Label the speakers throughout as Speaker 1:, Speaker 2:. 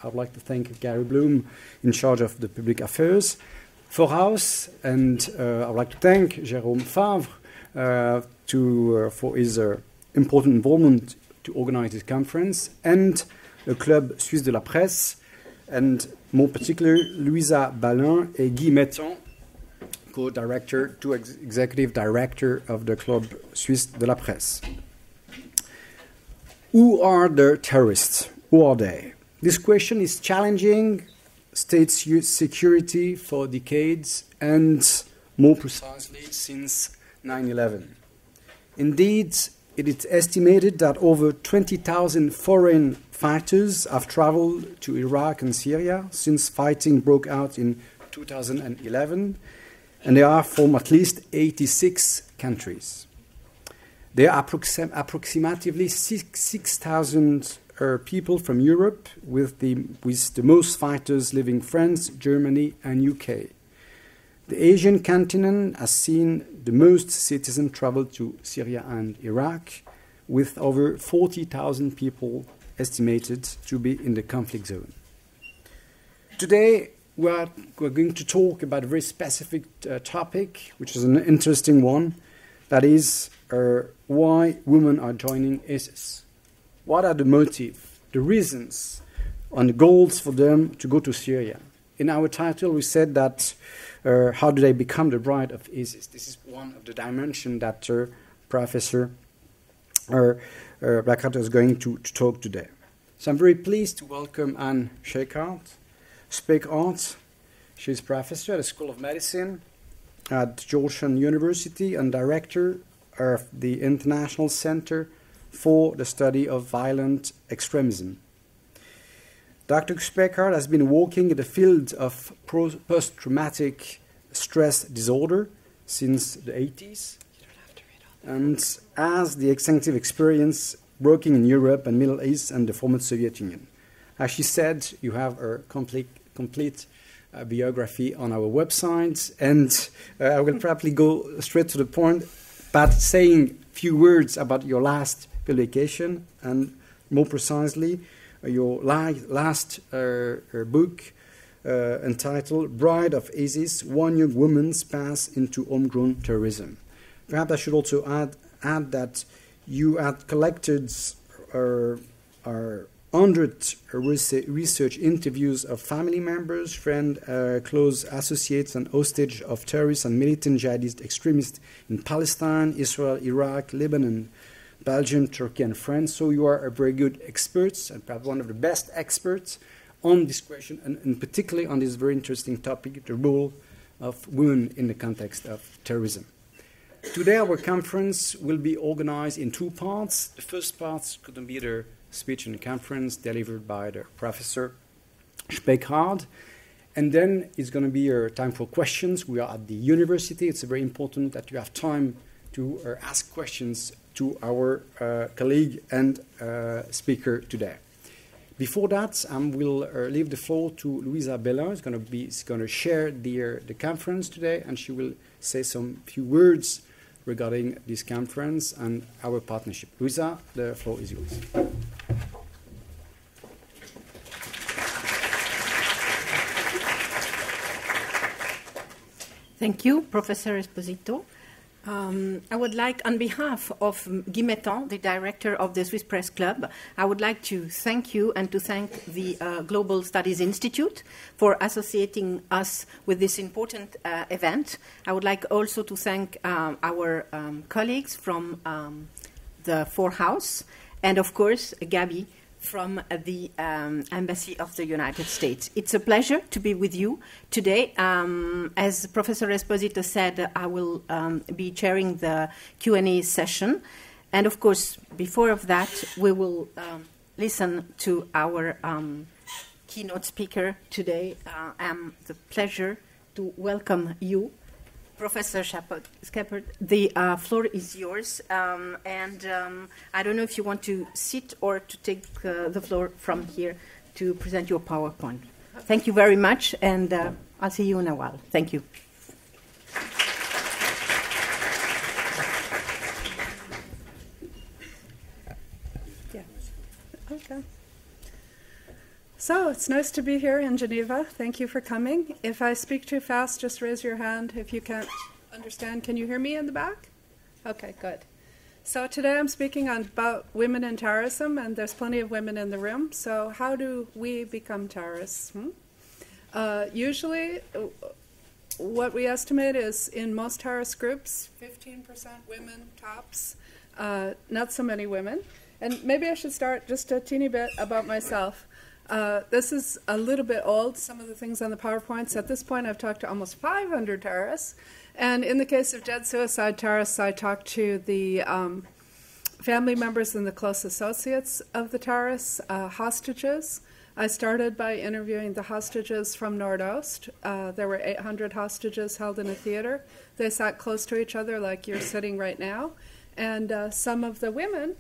Speaker 1: I would like to thank Gary Bloom, in charge of the public affairs, Forhaus, and I would like to thank Jérôme Favre for his important involvement to organize this conference, and the Club Suisse de la Presse, and more particularly Louisa Balin and Guy Metton, co-director, executive director of the Club Suisse de la Presse. Who are the terrorists? Who are they? This question is challenging state security for decades, and more precisely since 9/11. Indeed, it is estimated that over 20,000 foreign fighters have traveled to Iraq and Syria since fighting broke out in 2011, and they are from at least 86 countries. There are approximately 6,000 people from Europe, with the most fighters living in France, Germany, and UK. The Asian continent has seen the most citizens travel to Syria and Iraq, with over 40,000 people estimated to be in the conflict zone. Today, we're going to talk about a very specific topic, which is an interesting one, that is why women are joining ISIS. What are the motives, the reasons, and the goals for them to go to Syria? In our title, we said that how do they become the bride of ISIS? This is one of the dimensions that Professor Speckhard is going to talk today. So I'm very pleased to welcome Anne Speckhard. She's professor at the School of Medicine at Georgetown University and director of the International Center for the Study of Violent Extremism. Dr. Speckhard has been working in the field of post-traumatic stress disorder since the 80s and has the extensive experience working in Europe and Middle East and the former Soviet Union. As she said, you have a complete biography on our website, and I will probably go straight to the point, but saying a few words about your last publication, and more precisely, your last book entitled Bride of ISIS, One Young Woman's Path into Homegrown Terrorism. Perhaps I should also add that you had collected 100 research interviews of family members, friends, close associates, and hostages of terrorists and militant jihadist extremists in Palestine, Israel, Iraq, Lebanon, Belgium, Turkey, and France. So you are a very good expert, and perhaps one of the best experts on this question, and particularly on this very interesting topic, the role of women in the context of terrorism. Today our conference will be organized in two parts. The first part is going to be the speech and conference delivered by the Professor Speckhard, and then it's going to be a time for questions. We are at the university. It's very important that you have time to ask questions to our colleague and speaker today. Before that, I will leave the floor to Louisa Balin. She's going to share the conference today, and she will say some few words regarding this conference and our partnership. Louisa, the floor is yours.
Speaker 2: Thank you, Professor Esposito. I would like, on behalf of Guy Metton, the director of the Swiss Press Club, I would like to thank you and to thank the Global Studies Institute for associating us with this important event. I would like also to thank our colleagues from the Forhaus, and of course, Gabi from the Embassy of the United States. It's a pleasure to be with you today. As Professor Esposito said, I will be chairing the Q&A session. And of course, before of that, we will listen to our keynote speaker today. I have the pleasure to welcome you, Professor Speckhard. The floor is yours, and I don't know if you want to sit or to take the floor from here to present your PowerPoint. Thank you very much, and I'll see you in a while. Thank you.
Speaker 3: Yeah. Okay. So it's nice to be here in Geneva. Thank you for coming. If I speak too fast, just raise your hand. If you can't understand, can you hear me in the back? Okay, good. So today I'm speaking about women and terrorism, and there's plenty of women in the room. So how do we become terrorists? Usually, what we estimate is in most terrorist groups, 15% women tops, not so many women. And maybe I should start just a teeny bit about myself. This is a little bit old, some of the things on the PowerPoints. At this point, I've talked to almost 500 terrorists. And in the case of dead suicide terrorists, I talked to the family members and the close associates of the terrorists, hostages. I started by interviewing the hostages from Nordost. There were 800 hostages held in a theater. They sat close to each other like you're sitting right now. And some of the women,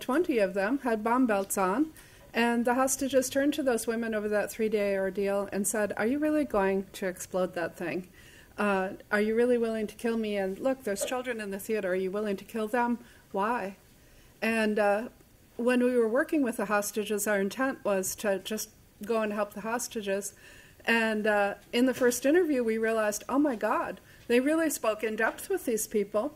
Speaker 3: 20 of them, had bomb belts on. And the hostages turned to those women over that 3-day ordeal and said, "Are you really going to explode that thing? Are you really willing to kill me? And look, there's children in the theater. Are you willing to kill them? Why?" And when we were working with the hostages, our intent was to just go and help the hostages. And in the first interview, we realized, oh my God, they really spoke in depth with these people.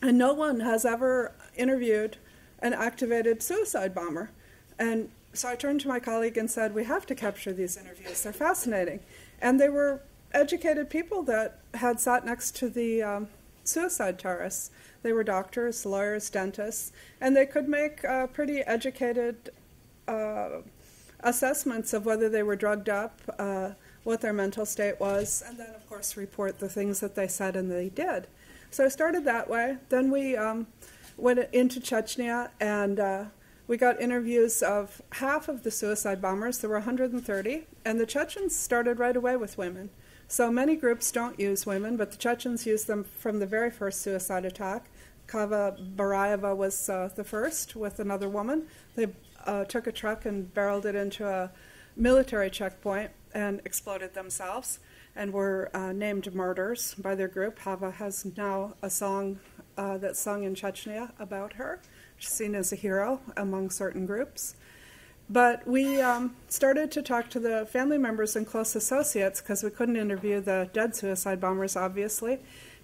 Speaker 3: And no one has ever interviewed an activated suicide bomber. And so I turned to my colleague and said, we have to capture these interviews. They're fascinating. And they were educated people that had sat next to the suicide terrorists. They were doctors, lawyers, dentists, and they could make pretty educated assessments of whether they were drugged up, what their mental state was, and then, of course, report the things that they said and they did. So I started that way. Then we went into Chechnya, and we got interviews of half of the suicide bombers. There were 130, and the Chechens started right away with women. So many groups don't use women, but the Chechens used them from the very first suicide attack. Kava Baraeva was the first with another woman. They took a truck and barreled it into a military checkpoint and exploded themselves and were named martyrs by their group. Hava has now a song that's sung in Chechnya about her. She's seen as a hero among certain groups. But we started to talk to the family members and close associates because we couldn't interview the dead suicide bombers, obviously,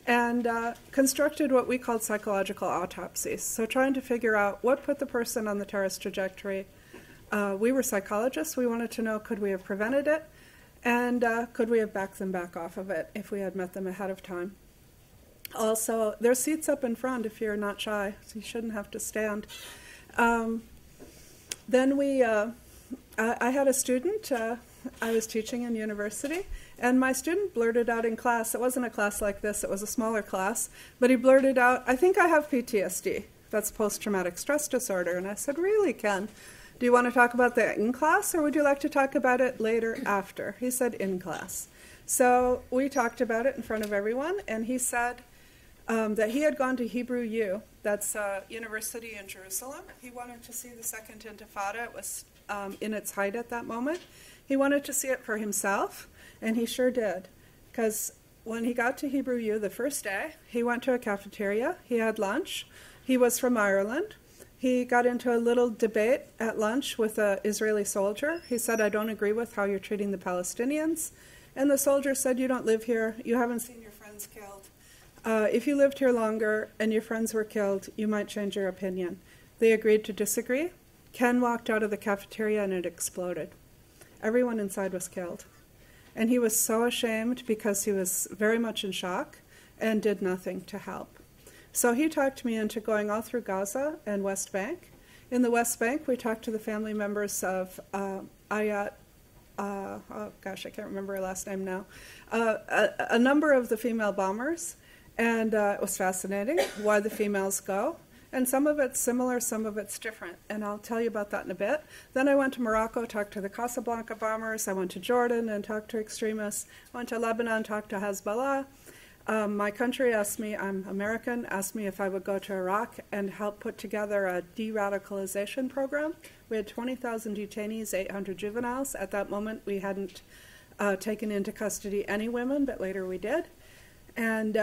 Speaker 3: and constructed what we called psychological autopsies. So trying to figure out what put the person on the terrorist trajectory. We were psychologists. We wanted to know, could we have prevented it? And could we have backed them back off of it if we had met them ahead of time? Also, there's seats up in front if you're not shy, so you shouldn't have to stand. Then I had a student, I was teaching in university, and my student blurted out in class, it wasn't a class like this, it was a smaller class, but he blurted out, "I think I have PTSD. That's post-traumatic stress disorder." And I said, "Really, Ken? Do you want to talk about that in class, or would you like to talk about it later after?" He said, "In class." So we talked about it in front of everyone, and he said that he had gone to Hebrew U, that's a university in Jerusalem. He wanted to see the Second Intifada. It was in its height at that moment. He wanted to see it for himself, and he sure did, because when he got to Hebrew U the first day, he went to a cafeteria, he had lunch. He was from Ireland. He got into a little debate at lunch with an Israeli soldier. He said, "I don't agree with how you're treating the Palestinians." And the soldier said, "You don't live here. You haven't seen your friends killed. If you lived here longer and your friends were killed, you might change your opinion." They agreed to disagree. Ken walked out of the cafeteria and it exploded. Everyone inside was killed. And he was so ashamed because he was very much in shock and did nothing to help. So he talked me into going all through Gaza and West Bank. In the West Bank, we talked to the family members of Ayat, I can't remember her last name now, a number of the female bombers. And it was fascinating why the females go. And some of it's similar, some of it's different. And I'll tell you about that in a bit. Then I went to Morocco, talked to the Casablanca bombers. I went to Jordan and talked to extremists. I went to Lebanon, talked to Hezbollah. My country asked me, I'm American, asked me if I would go to Iraq and help put together a de-radicalization program. We had 20,000 detainees, 800 juveniles. At that moment, we hadn't taken into custody any women, but later we did. And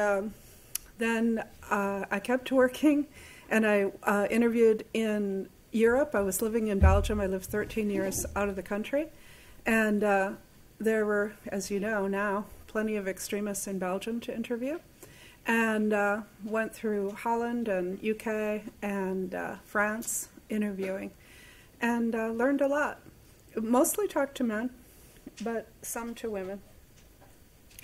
Speaker 3: then I kept working, and I interviewed in Europe. I was living in Belgium. I lived 13 years out of the country. And there were, as you know now, plenty of extremists in Belgium to interview. And went through Holland and UK and France interviewing. And learned a lot. Mostly talked to men, but some to women.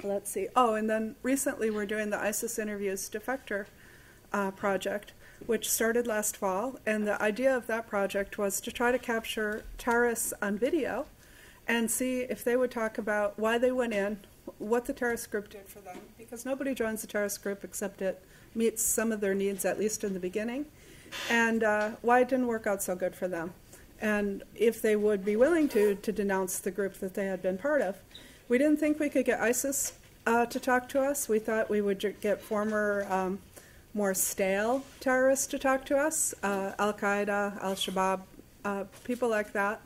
Speaker 3: Let's see. Oh, and then recently we're doing the ISIS Interviews Defector project, which started last fall. And the idea of that project was to try to capture terrorists on video and see if they would talk about why they went in, what the terrorist group did for them, because nobody joins a terrorist group except it meets some of their needs, at least in the beginning, and why it didn't work out so good for them, and if they would be willing to denounce the group that they had been part of. We didn't think we could get ISIS to talk to us. We thought we would get former, more stale terrorists to talk to us, Al-Qaeda, Al-Shabaab, people like that.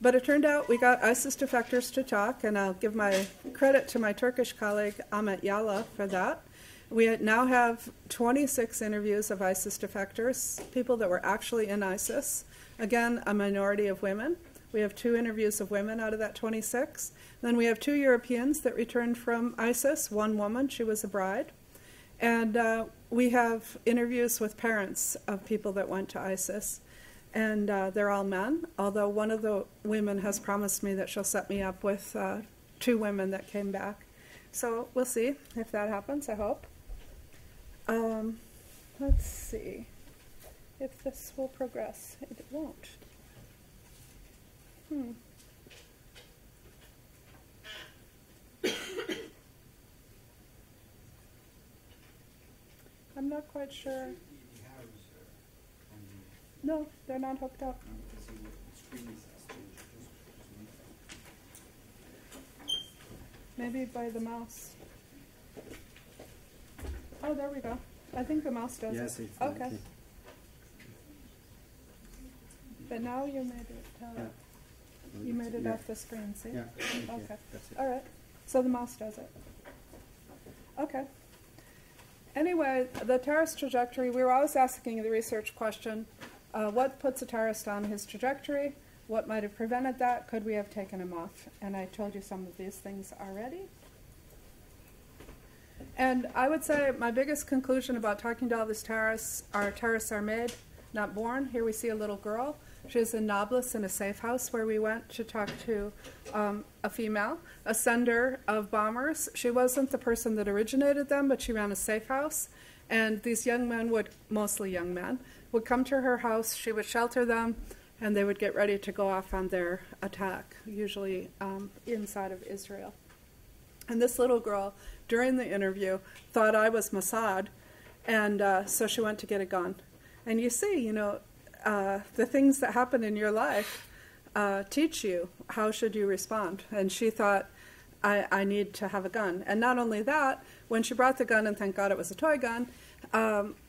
Speaker 3: But it turned out we got ISIS defectors to talk, and I'll give my credit to my Turkish colleague Ahmet Yala for that. We now have 26 interviews of ISIS defectors, people that were actually in ISIS. Again, a minority of women. We have 2 interviews of women out of that 26. Then we have 2 Europeans that returned from ISIS, 1 woman, she was a bride. And we have interviews with parents of people that went to ISIS. And they're all men, although one of the women has promised me that she'll set me up with 2 women that came back. So we'll see if that happens, I hope. Let's see if this will progress. It won't. I'm not quite sure. No, they're not hooked up. Maybe by the mouse. Oh, there we go. I think the mouse does
Speaker 1: yes,
Speaker 3: it.
Speaker 1: It's
Speaker 3: okay. But now you made it. You made it off the screen. See?
Speaker 1: Yeah.
Speaker 3: Okay.
Speaker 1: That's it.
Speaker 3: All right. So the mouse does it. Okay. Anyway, the terrorist trajectory. We were always asking the research question: what puts a terrorist on his trajectory? What might have prevented that? Could we have taken him off? And I told you some of these things already. And I would say my biggest conclusion about talking to all these terrorists are made, not born. Here we see a little girl. She's in Nablus in a safe house where we went to talk to a female, a sender of bombers. She wasn't the person that originated them, but she ran a safe house. And these young men mostly young men, would come to her house. She would shelter them, and they would get ready to go off on their attack, usually inside of Israel. And this little girl, during the interview, thought I was Mossad, and so she went to get a gun. And you see, the things that happen in your life teach you how should you respond. And she thought, I need to have a gun. And not only that, when she brought the gun, and thank God it was a toy gun,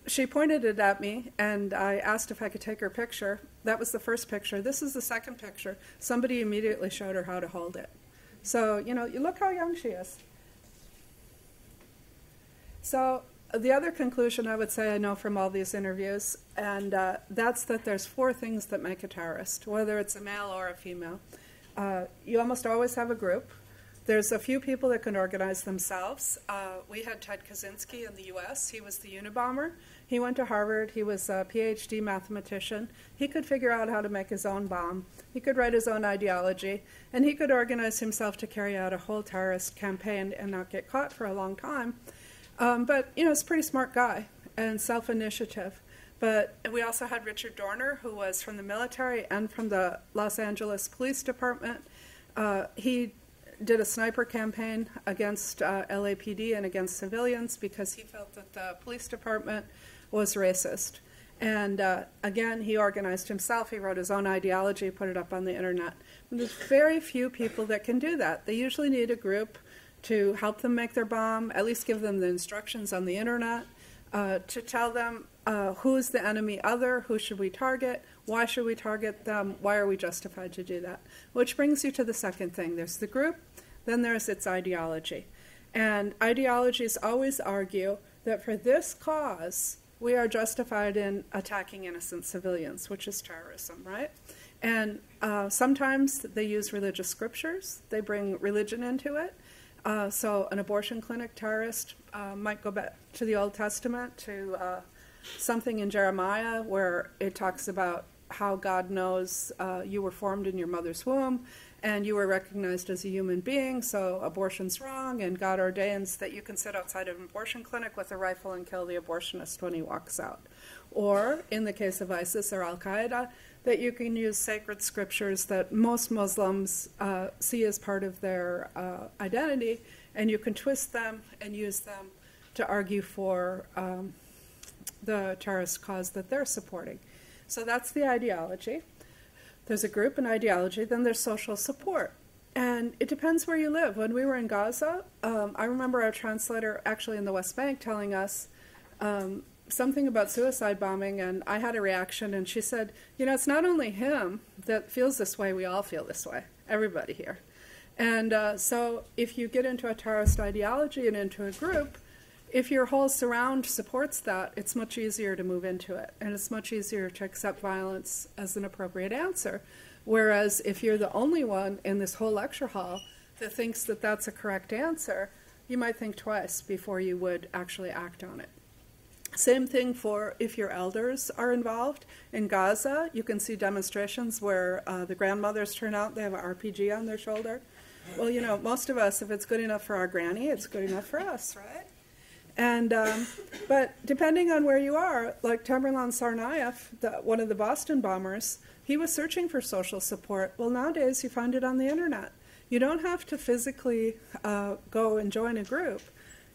Speaker 3: she pointed it at me, and I asked if I could take her picture. That was the first picture. This is the second picture. Somebody immediately showed her how to hold it. So, you look how young she is. So the other conclusion I would say I know from all these interviews, and that's that there's 4 things that make a terrorist, whether it's a male or a female. You almost always have a group. There's a few people that can organize themselves. We had Ted Kaczynski in the U.S. He was the Unabomber. He went to Harvard. He was a PhD mathematician. He could figure out how to make his own bomb. He could write his own ideology. And he could organize himself to carry out a whole terrorist campaign and not get caught for a long time. But, he's a pretty smart guy and self-initiative. But we also had Richard Dorner, who was from the military and from the Los Angeles Police Department. He did a sniper campaign against LAPD and against civilians because he felt that the police department was racist. And again, he organized himself. He wrote his own ideology, put it up on the internet. And there's very few people that can do that. They usually need a group to help them make their bomb, at least give them the instructions on the internet, to tell them who's the enemy other, who should we target, why should we target them, why are we justified to do that. Which brings you to the second thing. There's the group, then there's its ideology. And ideologies always argue that for this cause, we are justified in attacking innocent civilians, which is terrorism, right? And sometimes they use religious scriptures. They bring religion into it. So an abortion clinic terrorist might go back to the Old Testament, to something in Jeremiah where it talks about how God knows you were formed in your mother's womb and you were recognized as a human being, so abortion's wrong, and God ordains that you can sit outside of an abortion clinic with a rifle and kill the abortionist when he walks out. Or, in the case of ISIS or Al-Qaeda, that you can use sacred scriptures that most Muslims see as part of their identity, and you can twist them and use them to argue for the terrorist cause that they're supporting. So that's the ideology. There's a group and ideology, then there's social support. And it depends where you live. When we were in Gaza, I remember our translator actually in the West Bank telling us something about suicide bombing, and I had a reaction, and she said, it's not only him that feels this way, we all feel this way, everybody here. And so if you get into a terrorist ideology and into a group, if your whole surround supports that, it's much easier to move into it, and it's much easier to accept violence as an appropriate answer. Whereas if you're the only one in this whole lecture hall that thinks that that's a correct answer, you might think twice before you would actually act on it. Same thing for if your elders are involved. In Gaza, you can see demonstrations where the grandmothers turn out, they have an RPG on their shoulder. Well, most of us, if it's good enough for our granny, it's good enough for us, right? And but depending on where you are, like Tamerlan Tsarnaev, one of the Boston bombers, he was searching for social support. Well, nowadays you find it on the internet. You don't have to physically go and join a group.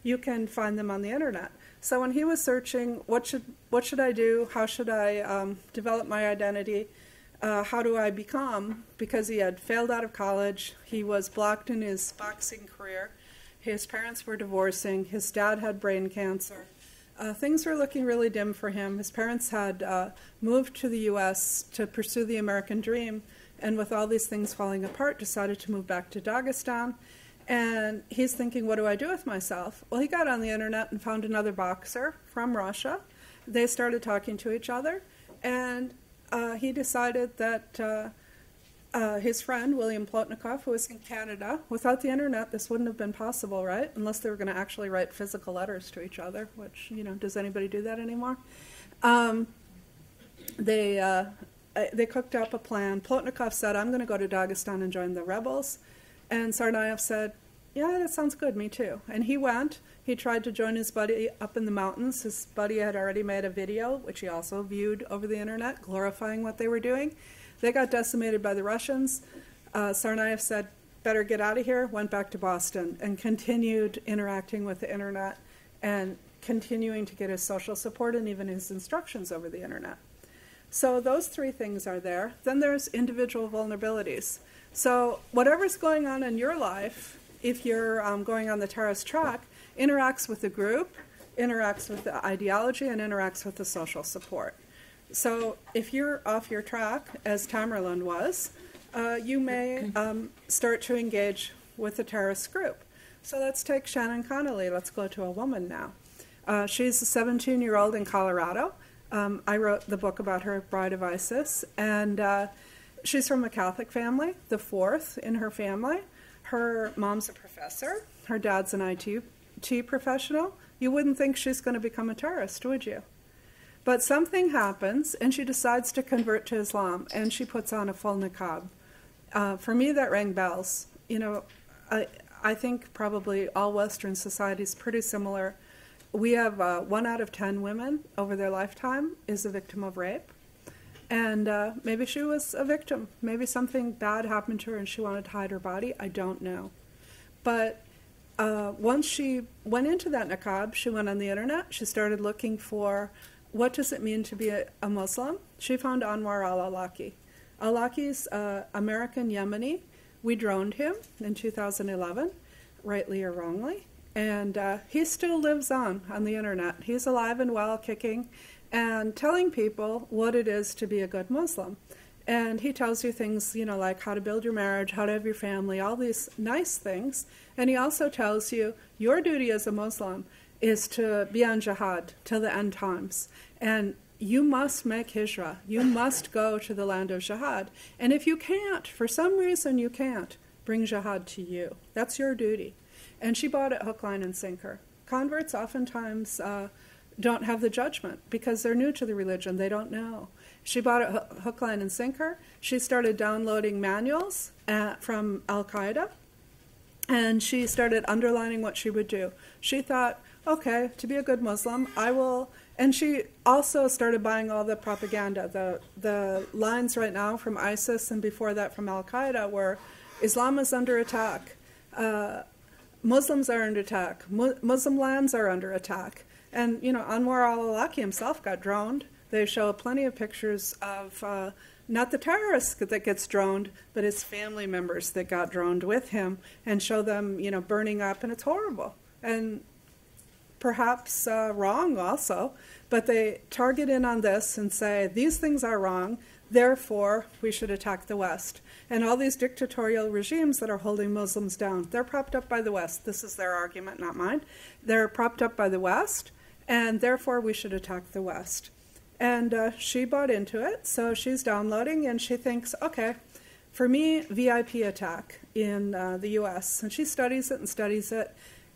Speaker 3: You can find them on the internet. So when he was searching, what should I do? How should I develop my identity? How do I become? Because he had failed out of college, he was blocked in his boxing career. His parents were divorcing. His dad had brain cancer. Things were looking really dim for him. His parents had moved to the U.S. to pursue the American dream, and with all these things falling apart, decided to move back to Dagestan. And he's thinking, what do I do with myself? Well, he got on the internet and found another boxer from Russia. They started talking to each other, and he decided that his friend, William Plotnikov, who was in Canada, without the internet, this wouldn't have been possible, right? Unless they were going to actually write physical letters to each other, which, does anybody do that anymore? They cooked up a plan. Plotnikov said, I'm going to go to Dagestan and join the rebels. And Tsarnaev said, yeah, that sounds good, me too. And he went. He tried to join his buddy up in the mountains. His buddy had already made a video, which he also viewed over the internet, glorifying what they were doing. They got decimated by the Russians. Tsarnaev said, better get out of here, went back to Boston, and continued interacting with the internet and continuing to get his social support and even his instructions over the internet. So those three things are there. Then there's individual vulnerabilities. So whatever's going on in your life, if you're going on the terrorist track, interacts with the group, interacts with the ideology, and interacts with the social support. So if you're off your track, as Tamerlan was, you may start to engage with a terrorist group. So let's take Shannon Connolly. Let's go to a woman now. She's a 17-year-old in Colorado. I wrote the book about her, Bride of ISIS, and she's from a Catholic family, the fourth in her family. Her mom's a professor. Her dad's an IT professional. You wouldn't think she's going to become a terrorist, would you? But something happens, and she decides to convert to Islam, and she puts on a full niqab. For me, that rang bells. I think probably all Western society is pretty similar. We have 1 out of 10 women over their lifetime is a victim of rape. And maybe she was a victim. Maybe something bad happened to her and she wanted to hide her body. I don't know. But once she went into that niqab, she went on the internet. She started looking for what does it mean to be a Muslim. She found Anwar al-Awlaki. Awlaki's American Yemeni. We droned him in 2011, rightly or wrongly. And he still lives on the internet. He's alive and well, kicking, and telling people what it is to be a good Muslim. And he tells you things, like how to build your marriage, how to have your family, all these nice things. And he also tells you your duty as a Muslim is to be on jihad till the end times. And you must make hijrah. You must go to the land of jihad. And if you can't, for some reason you can't, bring jihad to you. That's your duty. And she bought it hook, line, and sinker. Converts oftentimes don't have the judgment because they're new to the religion. They don't know. She bought it hook, line, and sinker. She started downloading manuals from Al-Qaeda, and she started underlining what she would do. She thought, okay, to be a good Muslim, I will... And she also started buying all the propaganda. The lines right now from ISIS and before that from Al-Qaeda were, Islam is under attack. Muslims are under attack. Muslim lands are under attack. And, Anwar al-Awlaki himself got droned. They show plenty of pictures of not the terrorist that gets droned, but his family members that got droned with him, and show them, burning up, and it's horrible. And perhaps wrong also, but they target in on this and say, these things are wrong, therefore we should attack the West. And all these dictatorial regimes that are holding Muslims down, they're propped up by the West. This is their argument, not mine. They're propped up by the West, and therefore we should attack the West. And she bought into it, so she's downloading, and she thinks, okay, for me, VIP attack in the U.S. And she studies it and studies it,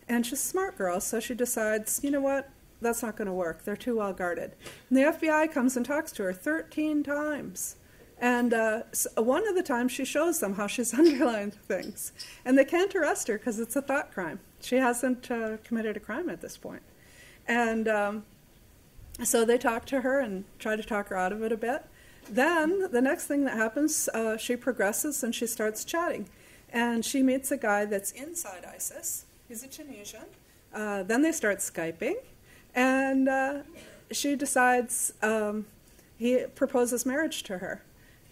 Speaker 3: and she's a smart girl, so she decides, you know what, that's not going to work. They're too well guarded. And the FBI comes and talks to her 13 times. And one of the times she shows them how she's underlined things. And they can't arrest her because it's a thought crime. She hasn't committed a crime at this point. And so they talk to her and try to talk her out of it a bit. Then the next thing that happens, she progresses and she starts chatting. And she meets a guy that's inside ISIS. He's a Tunisian. Then they start Skyping. And she decides, he proposes marriage to her.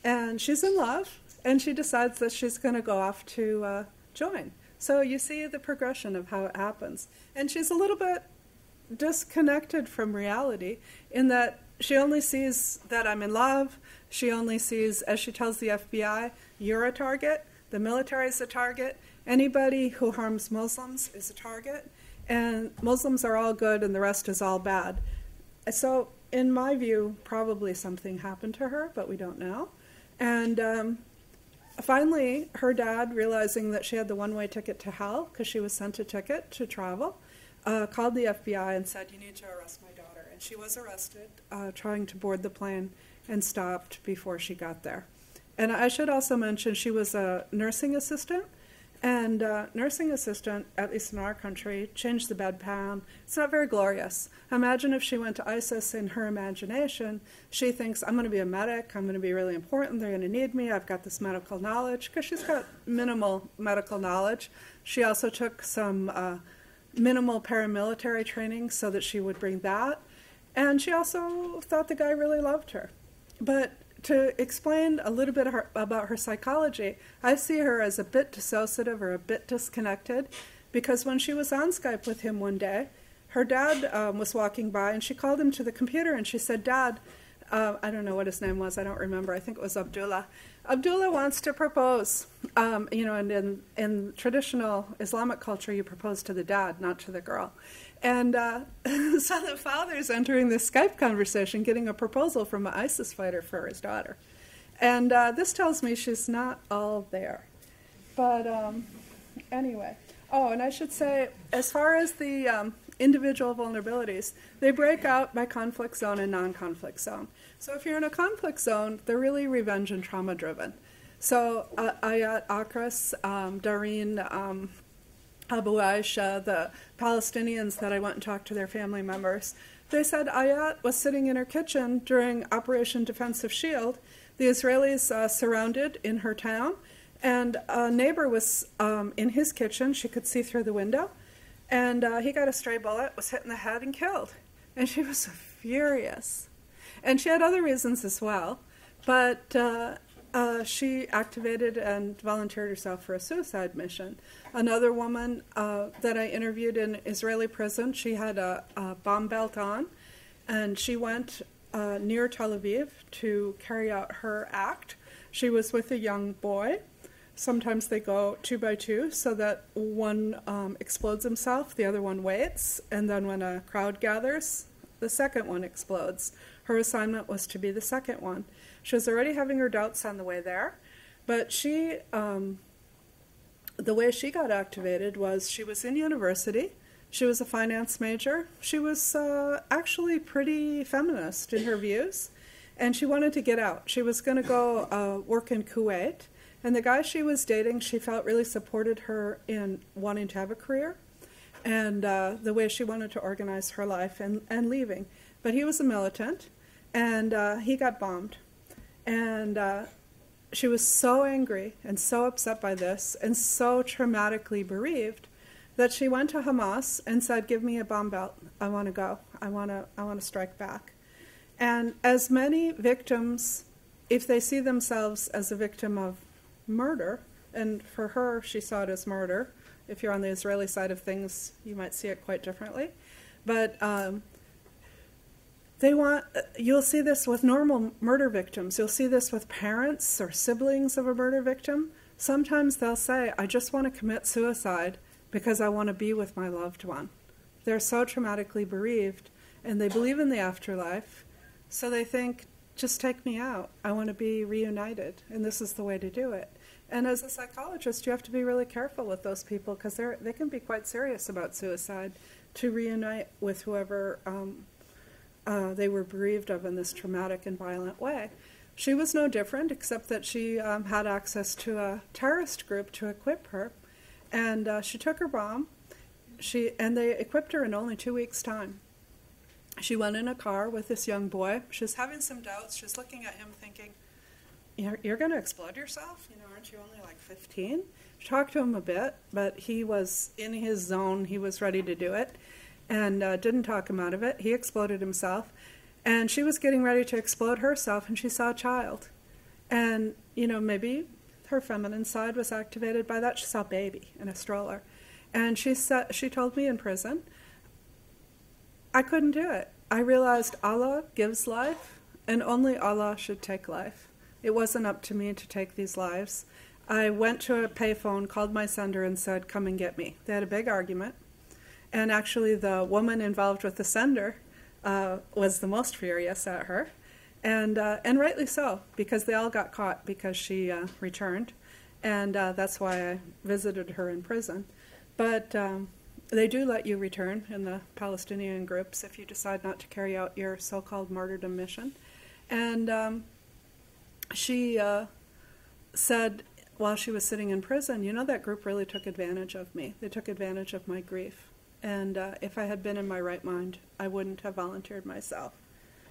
Speaker 3: And she's in love, and she decides that she's going to go off to join. So you see the progression of how it happens. And she's a little bit disconnected from reality in that she only sees that I'm in love. She only sees, as she tells the FBI, you're a target, the military is a target, anybody who harms Muslims is a target, and Muslims are all good and the rest is all bad. So in my view, probably something happened to her, but we don't know. And finally, her dad, realizing that she had the one-way ticket to hell because she was sent a ticket to travel, called the FBI and said, you need to arrest my daughter. And she was arrested trying to board the plane and stopped before she got there. And I should also mention she was a nursing assistant. And nursing assistant, at least in our country, changed the bedpan. It's not very glorious. Imagine if she went to ISIS in her imagination. She thinks, I'm going to be a medic. I'm going to be really important. They're going to need me. I've got this medical knowledge. Because she's got minimal medical knowledge. She also took some minimal paramilitary training so that she would bring that. And she also thought the guy really loved her. But to explain a little bit about her psychology, I see her as a bit dissociative or a bit disconnected, because when she was on Skype with him one day, her dad was walking by, and she called him to the computer, and she said, Dad, I don't know what his name was, I don't remember, I think it was Abdullah. Abdullah wants to propose. And in traditional Islamic culture, you propose to the dad, not to the girl. And so the father's entering this Skype conversation, getting a proposal from an ISIS fighter for his daughter. And this tells me she's not all there. But anyway. Oh, and I should say, as far as the individual vulnerabilities, they break out by conflict zone and non-conflict zone. So if you're in a conflict zone, they're really revenge and trauma-driven. So Ayat Akras, Dareen, Abu Aisha, the Palestinians that I went and talked to their family members, they said Ayat was sitting in her kitchen during Operation Defensive Shield. The Israelis surrounded in her town, and a neighbor was in his kitchen. She could see through the window, and he got a stray bullet, was hit in the head, and killed. And she was furious. And she had other reasons as well, but she activated and volunteered herself for a suicide mission. Another woman that I interviewed in Israeli prison, she had a bomb belt on, and she went near Tel Aviv to carry out her act. She was with a young boy Sometimes they go 2 by 2 so that one explodes himself, the other one waits, and then when a crowd gathers, the second one explodes. Her assignment was to be the second one. She was already having her doubts on the way there, but she, the way she got activated was she was in university. She was a finance major. She was actually pretty feminist in her views, and she wanted to get out. She was going to go work in Kuwait, and the guy she was dating, she felt really supported her in wanting to have a career and the way she wanted to organize her life and leaving. But he was a militant, and he got bombed. And she was so angry and so upset by this and so traumatically bereaved that she went to Hamas and said, "Give me a bomb belt. I want to go. I want to strike back." And as many victims, if they see themselves as a victim of murder, and for her, she saw it as murder. If you're on the Israeli side of things, you might see it quite differently. But you'll see this with normal murder victims. You'll see this with parents or siblings of a murder victim. Sometimes they'll say, "I just want to commit suicide because I want to be with my loved one." They're so traumatically bereaved, and they believe in the afterlife, so they think, "Just take me out. I want to be reunited, and this is the way to do it." And as a psychologist, you have to be really careful with those people because they can be quite serious about suicide, to reunite with whoever they were bereaved of in this traumatic and violent way. She was no different, except that she had access to a terrorist group to equip her, and she took her bomb. And they equipped her in only 2 weeks' time. She went in a car with this young boy. She's having some doubts. She's looking at him thinking, you're going to explode yourself? Aren't you only like 15? She talked to him a bit, but he was in his zone. He was ready to do it and didn't talk him out of it. He exploded himself. And she was getting ready to explode herself, and she saw a child. And, maybe her feminine side was activated by that. She saw a baby in a stroller. And she told me in prison, I couldn't do it. I realized Allah gives life, and only Allah should take life. It wasn't up to me to take these lives. I went to a payphone, called my sender, and said, "Come and get me." They had a big argument. And actually, the woman involved with the sender was the most furious at her. And rightly so, because they all got caught because she returned. And that's why I visited her in prison. But they do let you return in the Palestinian groups if you decide not to carry out your so-called martyrdom mission. And she said while she was sitting in prison, that group really took advantage of me. They took advantage of my grief. And if I had been in my right mind, I wouldn't have volunteered myself.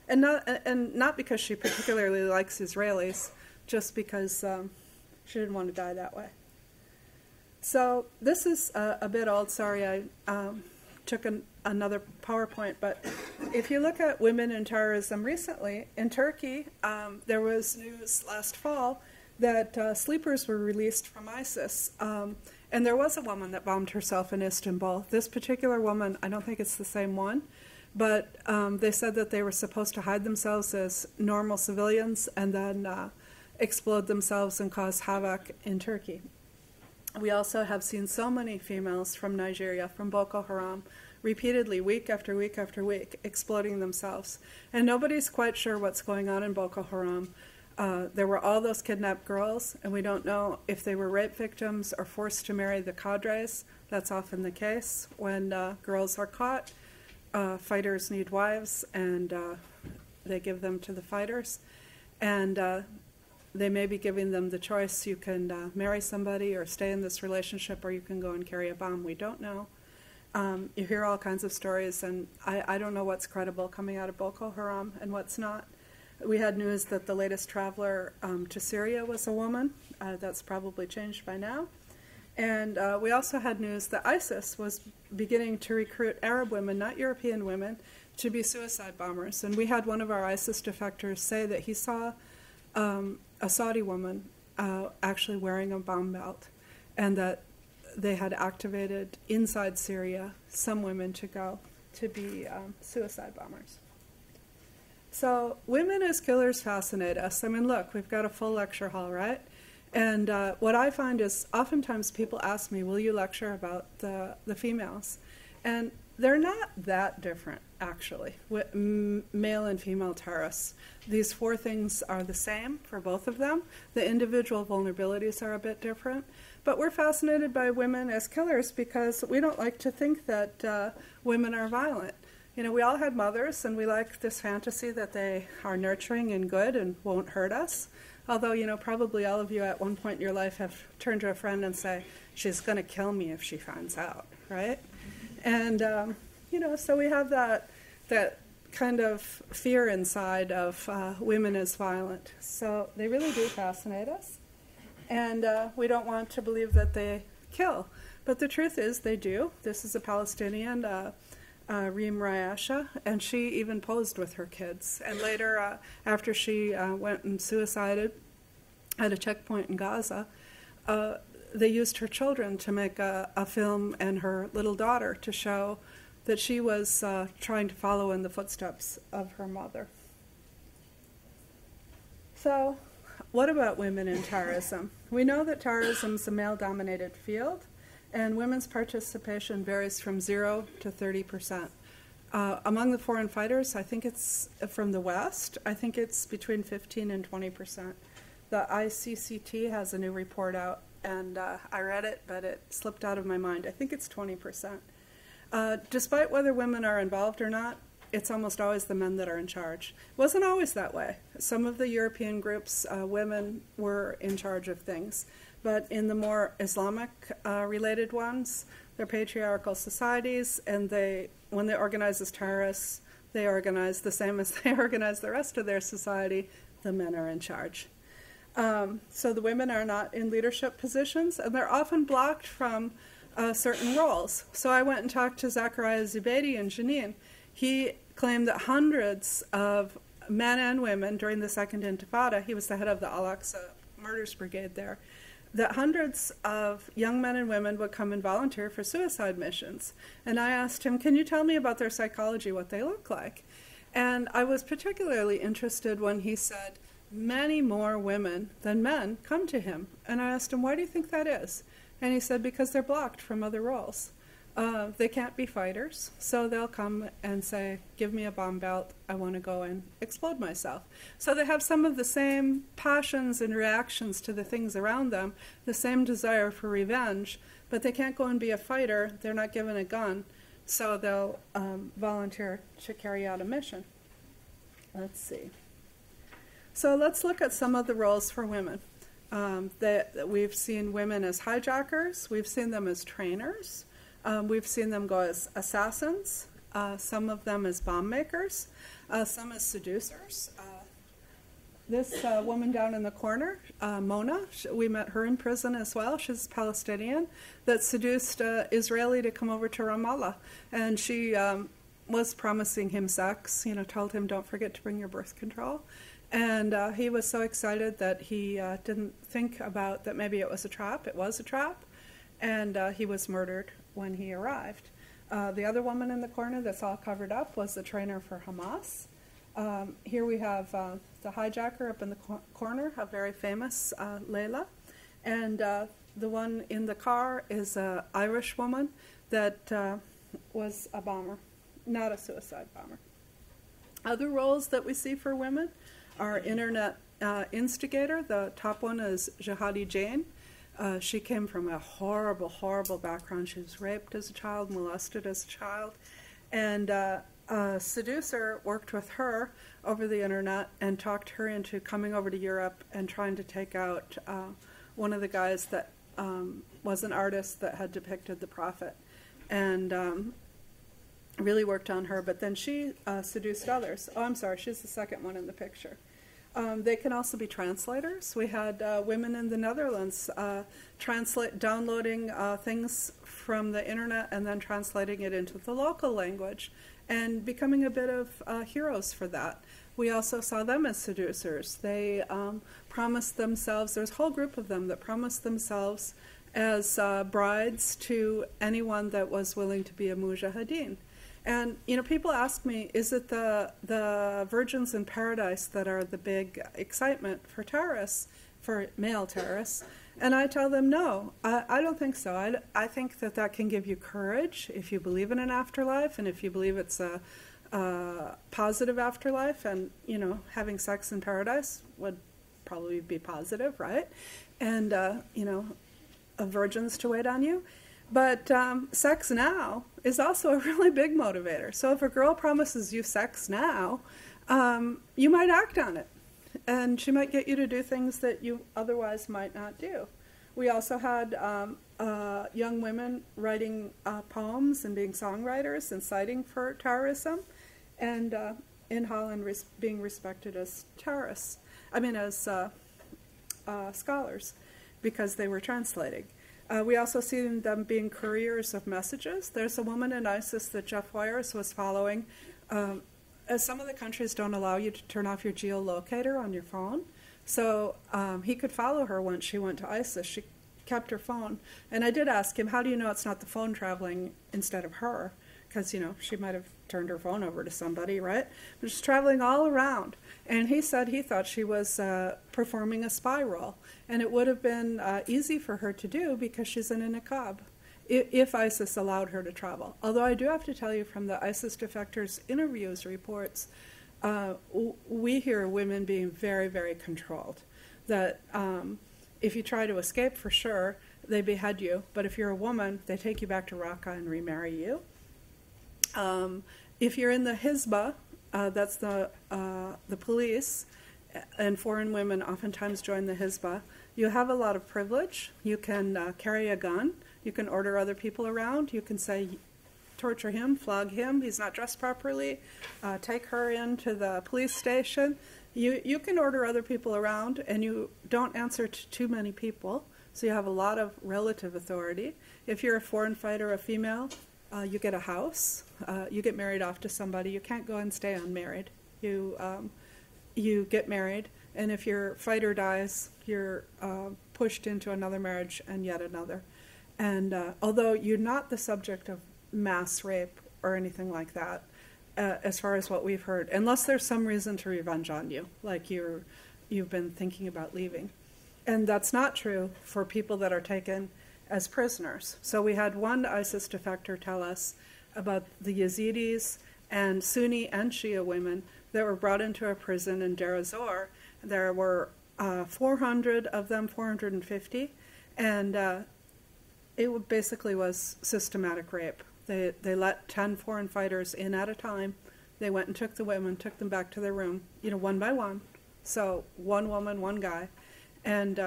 Speaker 3: And not because she particularly likes Israelis, just because she didn't want to die that way. So this is a bit old. Sorry, I took another PowerPoint. But if you look at women in terrorism recently, in Turkey, there was news last fall that sleepers were released from ISIS. And there was a woman that bombed herself in Istanbul. This particular woman, I don't think it's the same one, but they said that they were supposed to hide themselves as normal civilians and then explode themselves and cause havoc in Turkey. We also have seen so many females from Nigeria, from Boko Haram, repeatedly, week after week after week, exploding themselves. And nobody's quite sure what's going on in Boko Haram. There were all those kidnapped girls, and we don't know if they were rape victims or forced to marry the cadres. That's often the case. When girls are caught, fighters need wives, and they give them to the fighters. And they may be giving them the choice, you can marry somebody or stay in this relationship, or you can go and carry a bomb. We don't know. You hear all kinds of stories, and I don't know what's credible coming out of Boko Haram and what's not. We had news that the latest traveler to Syria was a woman. That's probably changed by now. And we also had news that ISIS was beginning to recruit Arab women, not European women, to be suicide bombers. And we had one of our ISIS defectors say that he saw a Saudi woman actually wearing a bomb belt, and that they had activated inside Syria some women to go to be suicide bombers. So women as killers fascinate us. I mean, look, we've got a full lecture hall, right? And what I find is oftentimes people ask me, will you lecture about the females? And they're not that different, actually, with male and female terrorists. These four things are the same for both of them. The individual vulnerabilities are a bit different. But we're fascinated by women as killers because we don't like to think that women are violent. You know, we all had mothers, and we like this fantasy that they are nurturing and good and won't hurt us. Although, you know, probably all of you at one point in your life have turned to a friend and say, she's going to kill me if she finds out, right? And, you know, so we have that kind of fear inside of women as violent. So they really do fascinate us. And we don't want to believe that they kill. But the truth is they do. This is a Palestinian, Reem Rayasha, and she even posed with her kids. And later, after she went and suicided at a checkpoint in Gaza, they used her children to make a film, and her little daughter, to show that she was trying to follow in the footsteps of her mother. So, what about women in terrorism? We know that terrorism is a male-dominated field, and women's participation varies from 0 to 30%. Among the foreign fighters, I think it's from the West, I think it's between 15 and 20%. The ICCT has a new report out, and I read it, but it slipped out of my mind. I think it's 20%. Despite whether women are involved or not, it's almost always the men that are in charge. It wasn't always that way. Some of the European groups, women were in charge of things. But in the more Islamic-related ones, they're patriarchal societies, and when they organize as terrorists, they organize the same as they organize the rest of their society. The men are in charge. So the women are not in leadership positions, and they're often blocked from certain roles. So I went and talked to Zachariah Zubeidi in Jenin. He claimed that hundreds of men and women during the Second Intifada, he was the head of the Al-Aqsa Murders Brigade there, that hundreds of young men and women would come and volunteer for suicide missions. And I asked him, can you tell me about their psychology, what they look like? And I was particularly interested when he said, many more women than men come to him. And I asked him, why do you think that is? And he said, because they're blocked from other roles. They can't be fighters, so they'll come and say, give me a bomb belt, I want to go and explode myself. So they have some of the same passions and reactions to the things around them, the same desire for revenge, but they can't go and be a fighter, they're not given a gun, so they'll volunteer to carry out a mission. Let's see. So let's look at some of the roles for women. That we've seen women as hijackers, we've seen them as trainers, we've seen them go as assassins, some of them as bomb makers, some as seducers. This woman down in the corner, Mona, we met her in prison as well. She's Palestinian that seduced Israeli to come over to Ramallah. And she was promising him sex, told him, don't forget to bring your birth control. And he was so excited that he didn't think about that maybe it was a trap. It was a trap. And he was murdered when he arrived. The other woman in the corner that's all covered up was the trainer for Hamas. Here we have the hijacker up in the corner, a very famous Layla. And the one in the car is an Irish woman that was a bomber, not a suicide bomber. Other roles that we see for women are internet instigator. The top one is Jihadi Jane. She came from a horrible, horrible background. She was raped as a child, molested as a child. And a seducer worked with her over the internet and talked her into coming over to Europe and trying to take out one of the guys that was an artist that had depicted the Prophet. And really worked on her, but then she seduced others. Oh, I'm sorry, she's the second one in the picture. They can also be translators. We had women in the Netherlands downloading things from the internet and then translating it into the local language and becoming a bit of heroes for that. We also saw them as seducers. They promised themselves, there's a whole group of them that promised themselves as brides to anyone that was willing to be a mujahideen. And, people ask me, is it the virgins in paradise that are the big excitement for terrorists? for male terrorists. And I tell them, no, I don't think so. I think that can give you courage if you believe in an afterlife, and if you believe it's a positive afterlife, and, you know, having sex in paradise would probably be positive, right? And, you know, virgins to wait on you. But sex now is also a really big motivator. So if a girl promises you sex now, you might act on it. And she might get you to do things that you otherwise might not do. We also had young women writing poems and being songwriters and citing for terrorism, and in Holland being respected as terrorists. I mean, as scholars, because they were translating. We also see them being couriers of messages. There's a woman in ISIS that Jeff Wires was following. As some of the countries don't allow you to turn off your geolocator on your phone, so he could follow her once she went to ISIS. She kept her phone. And I did ask him, how do you know it's not the phone traveling instead of her? Because, you know, she might have turned her phone over to somebody, right? But she's traveling all around. And he said he thought she was performing a spy role. And it would have been easy for her to do because she's in a niqab, if ISIS allowed her to travel. Although I do have to tell you, from the ISIS defectors' interviews reports, we hear women being very, very controlled. That if you try to escape, for sure, they behead you. But if you're a woman, they take you back to Raqqa and remarry you. If you're in the Hizbah, that's the police, and foreign women oftentimes join the Hizbah, you have a lot of privilege. You can carry a gun. You can order other people around. You can say, torture him, flog him, he's not dressed properly, take her into the police station. You can order other people around, and you don't answer to too many people, so you have a lot of relative authority. If you're a foreign fighter, a female, you get a house. You get married off to somebody. You can't go and stay unmarried. You get married, and if your fighter dies, you're pushed into another marriage and yet another. And although you're not the subject of mass rape or anything like that, as far as what we've heard, unless there's some reason to revenge on you, like you've been thinking about leaving. And that's not true for people that are taken as prisoners. So we had one ISIS defector tell us about the Yazidis and Sunni and Shia women that were brought into a prison in Deir ez-Zor. There were 400 of them, 450, and it basically was systematic rape. They let 10 foreign fighters in at a time. They went and took the women, took them back to their room, one by one. So one woman, one guy. And,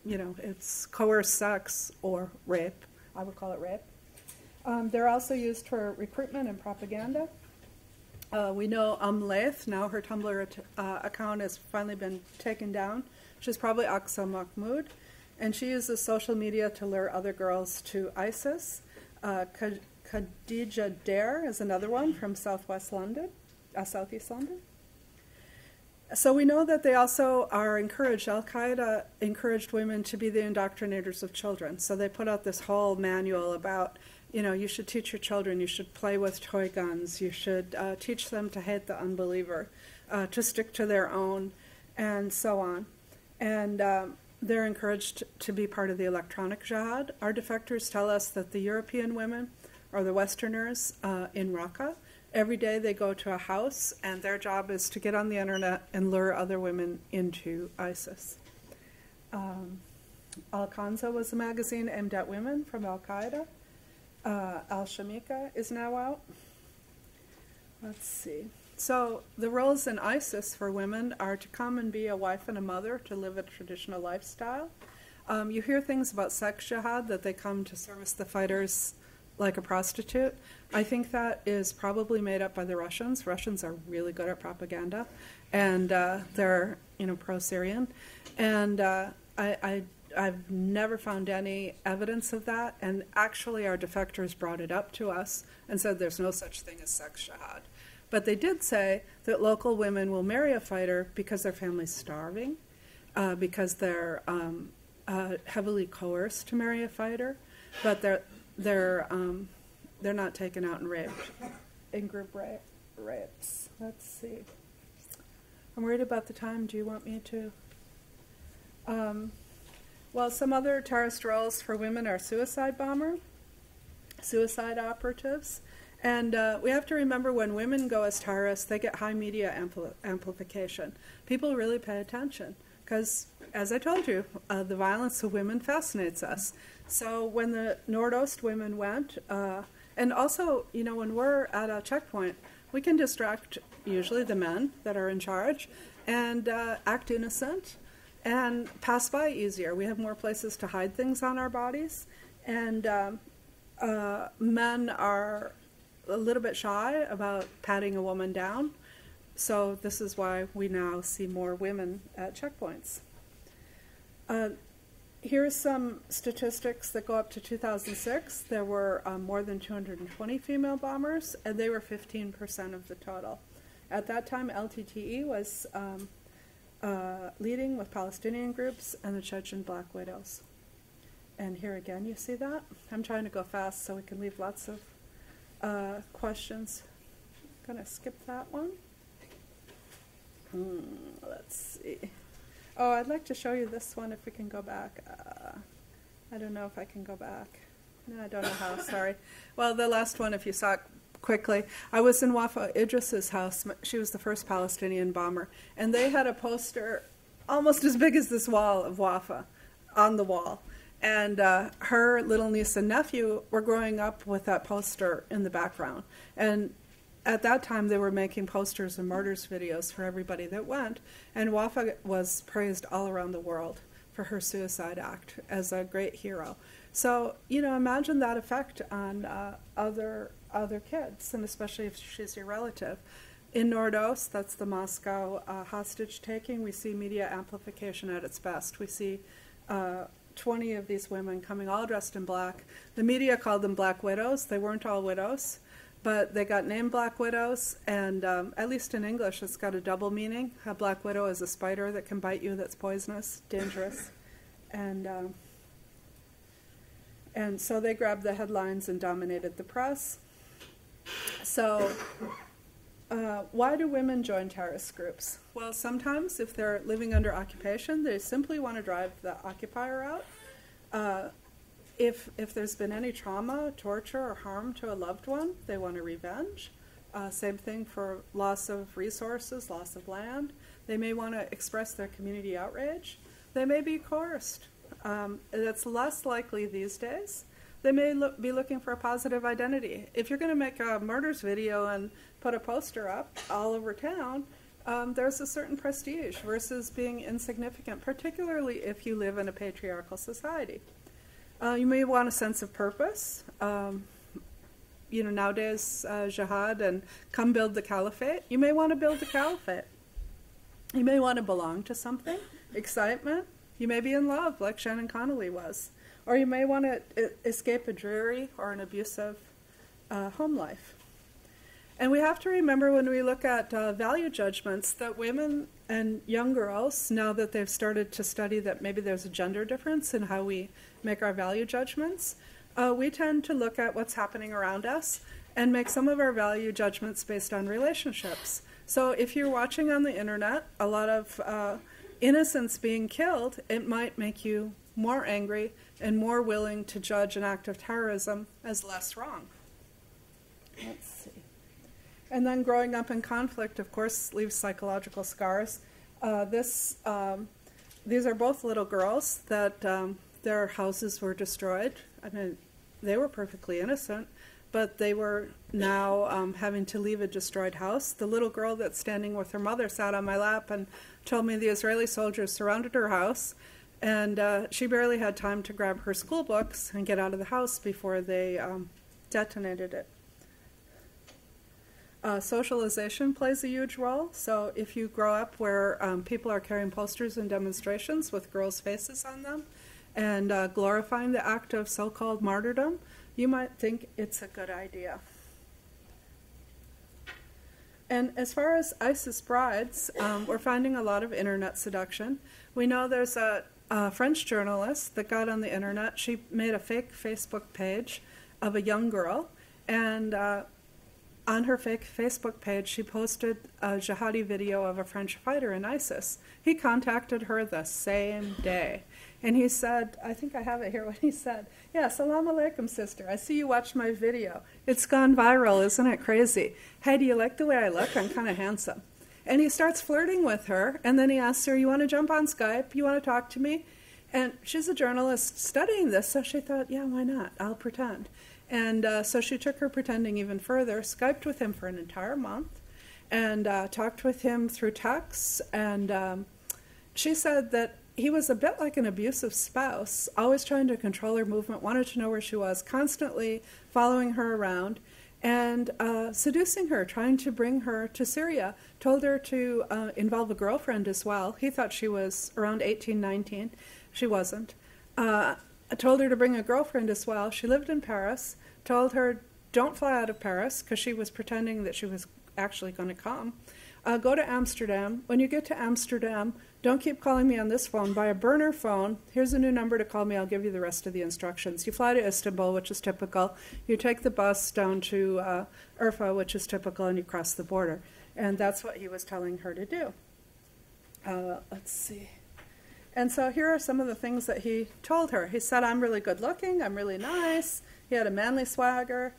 Speaker 3: it's coerced sex or rape. I would call it rape. They're also used for recruitment and propaganda. We know Laith, now her Tumblr account has finally been taken down. She's probably Aqsa Mahmoud. And she uses social media to lure other girls to ISIS. Khadija Dare is another one from southeast London. So we know that they also are encouraged. Al-Qaeda encouraged women to be the indoctrinators of children. So they put out this whole manual about, you should teach your children, you should play with toy guns, you should teach them to hate the unbeliever, to stick to their own, and so on. And they're encouraged to be part of the electronic jihad. Our defectors tell us that the European women, or the Westerners in Raqqa, every day they go to a house, and their job is to get on the internet and lure other women into ISIS. Al-Kanza was a magazine aimed at women from Al-Qaeda. Al-Shamika is now out. Let's see. So the roles in ISIS for women are to come and be a wife and a mother, to live a traditional lifestyle. You hear things about sex jihad, that they come to service the fighters like a prostitute. I think that is probably made up by the Russians. Russians are really good at propaganda, and they're pro-Syrian. And I've never found any evidence of that. And actually, our defectors brought it up to us and said there's no such thing as sex jihad. But they did say that local women will marry a fighter because their family's starving, because they're heavily coerced to marry a fighter, but they're not taken out and raped in group rapes. Let's see. I'm worried about the time. Do you want me to well, some other terrorist roles for women are suicide bomber, suicide operatives. And we have to remember when women go as terrorists, they get high media amplification. People really pay attention because, as I told you, the violence of women fascinates us. So when the Nordost women went, and also, you know, when we're at a checkpoint, we can distract usually the men that are in charge and act innocent and pass by easier. We have more places to hide things on our bodies. And men are a little bit shy about patting a woman down. So this is why we now see more women at checkpoints. Here's some statistics that go up to 2006. There were more than 220 female bombers, and they were 15% of the total. At that time, LTTE was leading with Palestinian groups and the Chechen Black Widows. And here again, you see that? I'm trying to go fast so we can leave lots of questions. I'm going to skip that one. Let's see. Oh, I'd like to show you this one if we can go back. I don't know if I can go back. No, I don't know how, sorry. Well, the last one, if you saw it quickly. I was in Wafa Idris's house. She was the first Palestinian bomber. And they had a poster almost as big as this wall of Wafa on the wall. And her little niece and nephew were growing up with that poster in the background. And at that time, they were making posters and martyrs videos for everybody that went. And Wafa was praised all around the world for her suicide act as a great hero. So, you know, imagine that effect on other kids, and especially if she's your relative. In Nordost, that's the Moscow hostage taking, we see media amplification at its best. We see 20 of these women coming all dressed in black. The media called them Black Widows. They weren't all widows, but they got named Black Widows, and at least in English it's got a double meaning. A black widow is a spider that can bite you, that's poisonous, dangerous. And so they grabbed the headlines and dominated the press. So why do women join terrorist groups? Well, sometimes if they're living under occupation, they simply want to drive the occupier out. If there's been any trauma, torture, or harm to a loved one, they want a revenge. Same thing for loss of resources, loss of land. They may want to express their community outrage. They may be coerced. That's less likely these days. They may be looking for a positive identity. If you're going to make a murders video and put a poster up all over town, there's a certain prestige versus being insignificant, particularly if you live in a patriarchal society. You may want a sense of purpose. You know, nowadays, jihad and come build the caliphate. You may want to build the caliphate. You may want to belong to something, excitement. You may be in love, like Shannon Connolly was. Or you may want to escape a dreary or an abusive home life. And we have to remember when we look at value judgments that women and young girls, now that they've started to study that maybe there's a gender difference in how we make our value judgments, we tend to look at what's happening around us and make some of our value judgments based on relationships. So if you're watching on the internet a lot of innocents being killed, it might make you more angry and more willing to judge an act of terrorism as less wrong. Let's see. And then growing up in conflict, of course, leaves psychological scars. These are both little girls that their houses were destroyed. I mean, they were perfectly innocent, but they were now having to leave a destroyed house. The little girl that's standing with her mother sat on my lap and told me the Israeli soldiers surrounded her house, and she barely had time to grab her school books and get out of the house before they detonated it. Socialization plays a huge role. So if you grow up where people are carrying posters and demonstrations with girls' faces on them and glorifying the act of so-called martyrdom, you might think it's a good idea. And as far as ISIS brides, we're finding a lot of internet seduction. We know there's a French journalist that got on the internet. She made a fake Facebook page of a young girl, and on her fake Facebook page, she posted a jihadi video of a French fighter in ISIS. He contacted her the same day. And he said, I think I have it here, what he said. Yeah, salam alaikum, sister. I see you watched my video. It's gone viral, isn't it crazy? Hey, do you like the way I look? I'm kind of handsome. And he starts flirting with her, and then he asks her, you want to jump on Skype? You want to talk to me? And she's a journalist studying this, so she thought, yeah, why not? I'll pretend. And so she took her pretending even further, Skyped with him for an entire month, and talked with him through texts. And she said that he was a bit like an abusive spouse, always trying to control her movement, wanted to know where she was, constantly following her around, and seducing her, trying to bring her to Syria. Told her to involve a girlfriend as well. He thought she was around 18, 19. She wasn't. Told her to bring a girlfriend as well. She lived in Paris. Told her, don't fly out of Paris, because she was pretending that she was actually going to come. Go to Amsterdam. When you get to Amsterdam, don't keep calling me on this phone. Buy a burner phone. Here's a new number to call me. I'll give you the rest of the instructions. You fly to Istanbul, which is typical. You take the bus down to Urfa, which is typical, and you cross the border. And that's what he was telling her to do. Let's see. And so here are some of the things that he told her. He said, I'm really good looking. I'm really nice. He had a manly swagger.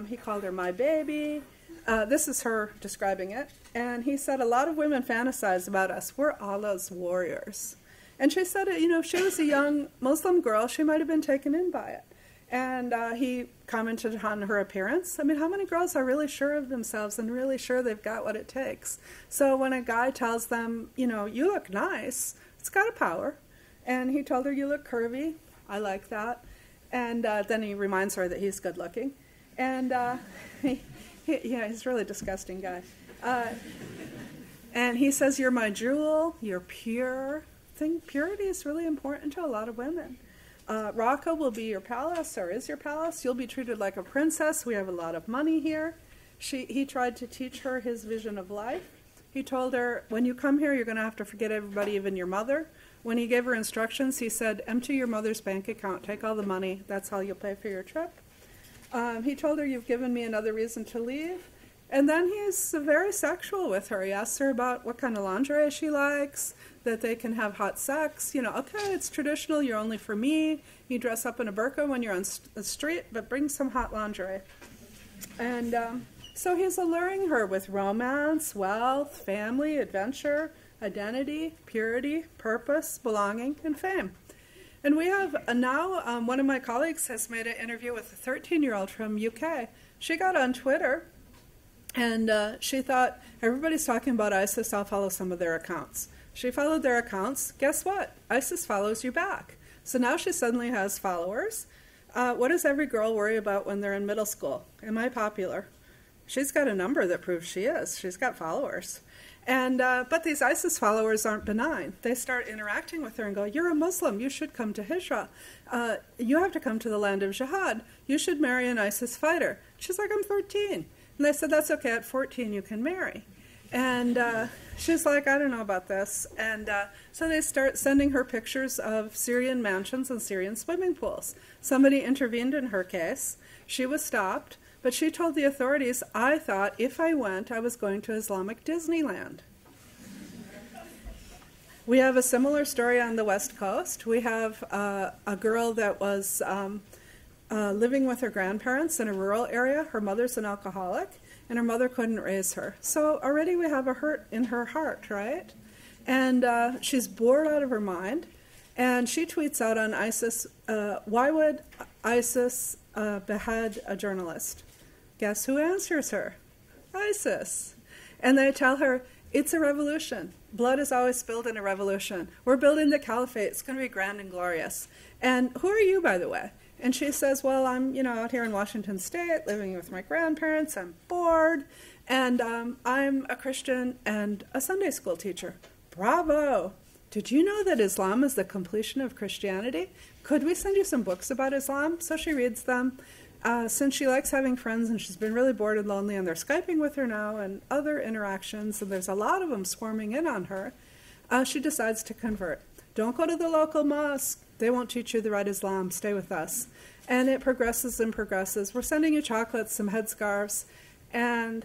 Speaker 3: He called her my baby. This is her describing it. And he said, a lot of women fantasize about us. We're Allah's warriors. And she said, you know, if she was a young Muslim girl, she might have been taken in by it. And he commented on her appearance. I mean, how many girls are really sure of themselves and really sure they've got what it takes? So when a guy tells them, you know, you look nice, it's got a power. And he told her, you look curvy. I like that. And then he reminds her that he's good looking. And yeah, he's a really disgusting guy. And he says, you're my jewel, you're pure. I think purity is really important to a lot of women. Raqqa will be your palace, or is your palace. You'll be treated like a princess. We have a lot of money here. He tried to teach her his vision of life. He told her, when you come here, you're going to have to forget everybody, even your mother. When he gave her instructions, he said, empty your mother's bank account, take all the money. That's how you'll pay for your trip. He told her, you've given me another reason to leave. And then he's very sexual with her. He asks her about what kind of lingerie she likes, that they can have hot sex. You know, okay, it's traditional, you're only for me. You dress up in a burqa when you're on the street, but bring some hot lingerie. And so he's alluring her with romance, wealth, family, adventure, identity, purity, purpose, belonging, and fame. And we have now, one of my colleagues has made an interview with a 13-year-old from UK. She got on Twitter, and she thought, everybody's talking about ISIS, I'll follow some of their accounts. She followed their accounts. Guess what? ISIS follows you back. So now she suddenly has followers. What does every girl worry about when they're in middle school? Am I popular? She's got a number that proves she is. She's got followers. And but these ISIS followers aren't benign. They start interacting with her and go, you're a Muslim, you should come to Hijra. You have to come to the land of jihad. You should marry an ISIS fighter. She's like, I'm 13. And they said, that's okay, at 14 you can marry. And she's like, I don't know about this. And so they start sending her pictures of Syrian mansions and Syrian swimming pools. Somebody intervened in her case. She was stopped. But she told the authorities, I thought if I went, I was going to Islamic Disneyland. We have a similar story on the West Coast. We have a girl that was living with her grandparents in a rural area. Her mother's an alcoholic, and her mother couldn't raise her. So already we have a hurt in her heart, right? And she's bored out of her mind. And she tweets out on ISIS, why would ISIS behead a journalist? Guess who answers her? ISIS. And they tell her, it's a revolution. Blood is always spilled in a revolution. We're building the caliphate. It's going to be grand and glorious. And who are you, by the way? And she says, well, I'm out here in Washington State, living with my grandparents. I'm bored. And I'm a Christian and a Sunday school teacher. Bravo. Did you know that Islam is the completion of Christianity? Could we send you some books about Islam? So she reads them. Since she likes having friends and she's been really bored and lonely, and they're Skyping with her now and other interactions, and there's a lot of them swarming in on her, she decides to convert. Don't go to the local mosque. They won't teach you the right Islam. Stay with us. And it progresses and progresses. We're sending you chocolates, some headscarves, And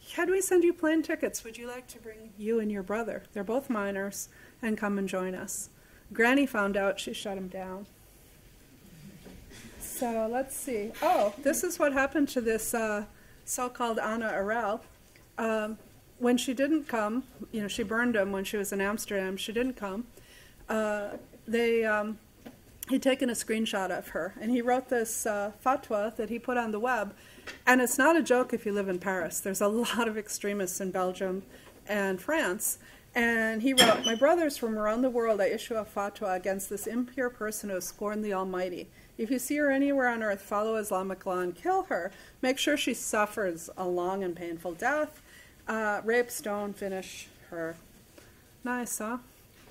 Speaker 3: can we send you plane tickets? Would you like to bring you and your brother? They're both minors, and come and join us. Granny found out, she shut him down. So let's see. Oh, this is what happened to this so-called Anna Arel. When she didn't come, she burned him when she was in Amsterdam. She didn't come. He'd taken a screenshot of her, and he wrote this fatwa that he put on the web. And it's not a joke if you live in Paris. There's a lot of extremists in Belgium and France. And he wrote, "My brothers from around the world, I issue a fatwa against this impure person who has scorned the Almighty. If you see her anywhere on earth, follow Islamic law and kill her. Make sure she suffers a long and painful death. Rape, stone, finish her." Nice, huh?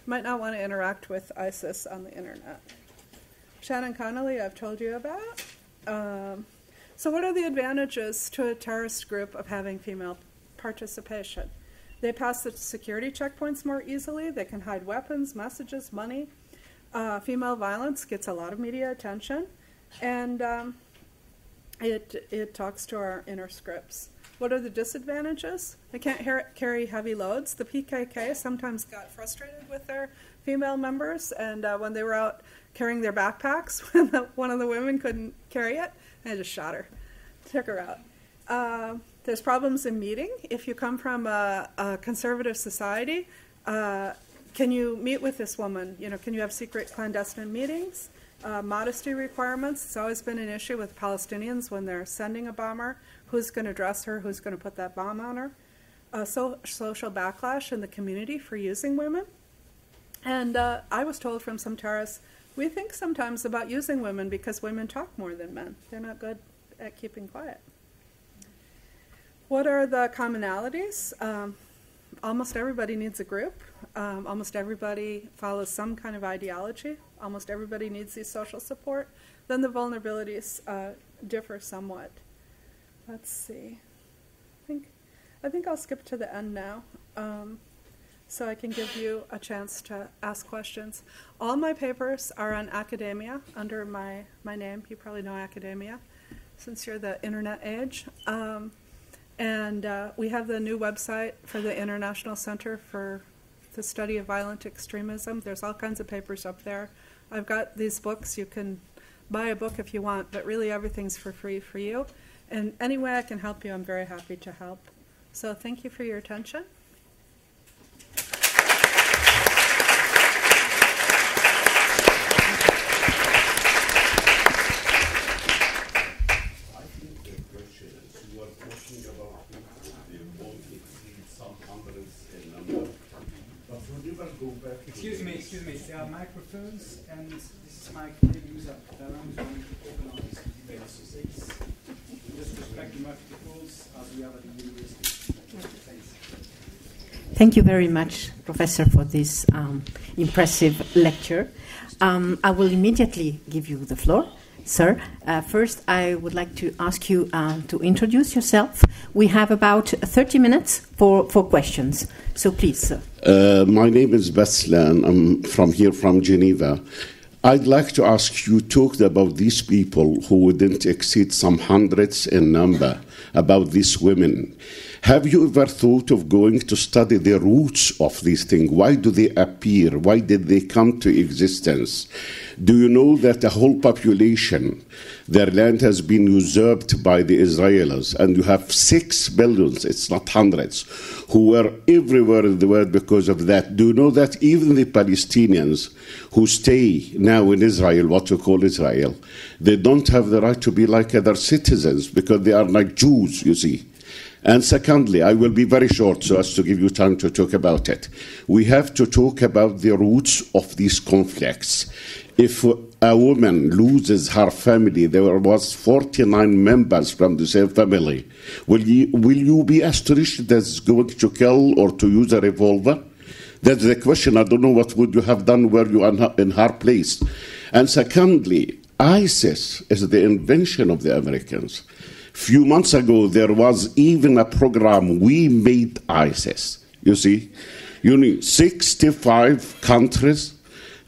Speaker 3: Might not want to interact with ISIS on the internet. Shannon Connolly, I've told you about. So what are the advantages to a terrorist group of having female participation? They pass the security checkpoints more easily. They can hide weapons, messages, money. Female violence gets a lot of media attention. And it talks to our inner scripts. What are the disadvantages? They can't carry heavy loads. The PKK sometimes got frustrated with their female members, and when they were out carrying their backpacks, when one of the women couldn't carry it, they just shot her, took her out. There's problems in meeting. If you come from a conservative society, can you meet with this woman? Can you have secret clandestine meetings? Modesty requirements. It's always been an issue with Palestinians when they're sending a bomber. Who's going to dress her? Who's going to put that bomb on her? Social backlash in the community for using women. And I was told from some terrorists, we think sometimes about using women because women talk more than men. They're not good at keeping quiet. What are the commonalities? Almost everybody needs a group. Almost everybody follows some kind of ideology. Almost everybody needs the social support. Then the vulnerabilities differ somewhat. Let's see. I think I'll skip to the end now, so I can give you a chance to ask questions. All my papers are on academia under my name. You probably know academia, since you're the internet age. And we have the new website for the International Center for the Study of Violent Extremism. There's all kinds of papers up there. I've got these books. You can buy a book if you want, but really everything's for free for you. And any way I can help you, I'm very happy to help. So thank you for your attention.
Speaker 1: Excuse me, there are microphones, and this is my colleague who's up there. I'm going to organize the debate. So just respect the microphones as we are at the university. Thanks.
Speaker 2: Thank you very much, Professor, for this impressive lecture. I will immediately give you the floor. Sir, first I would like to ask you to introduce yourself. We have about 30 minutes for questions. So please, sir.
Speaker 4: My name is Baslan. I'm from Geneva. I'd like to ask you, talked about these people who wouldn't exceed some hundreds in number, about these women. Have you ever thought of going to study the roots of these things? Why do they appear? Why did they come to existence? Do you know that the whole population, their land has been usurped by the Israelis, and you have 6 millions, it's not hundreds, who were everywhere in the world because of that? Do you know that even the Palestinians who stay now in Israel, what we call Israel, they don't have the right to be like other citizens because they are like Jews, you see? And secondly, I will be very short so as to give you time to talk about it. We have to talk about the roots of these conflicts. If a woman loses her family, there was 49 members from the same family, will you be astonished that's going to kill or to use a revolver? That's the question. I don't know what would you have done were you in her place. And secondly, ISIS is the invention of the Americans. Few months ago, there was even a program, We Made ISIS. You see, 65 countries,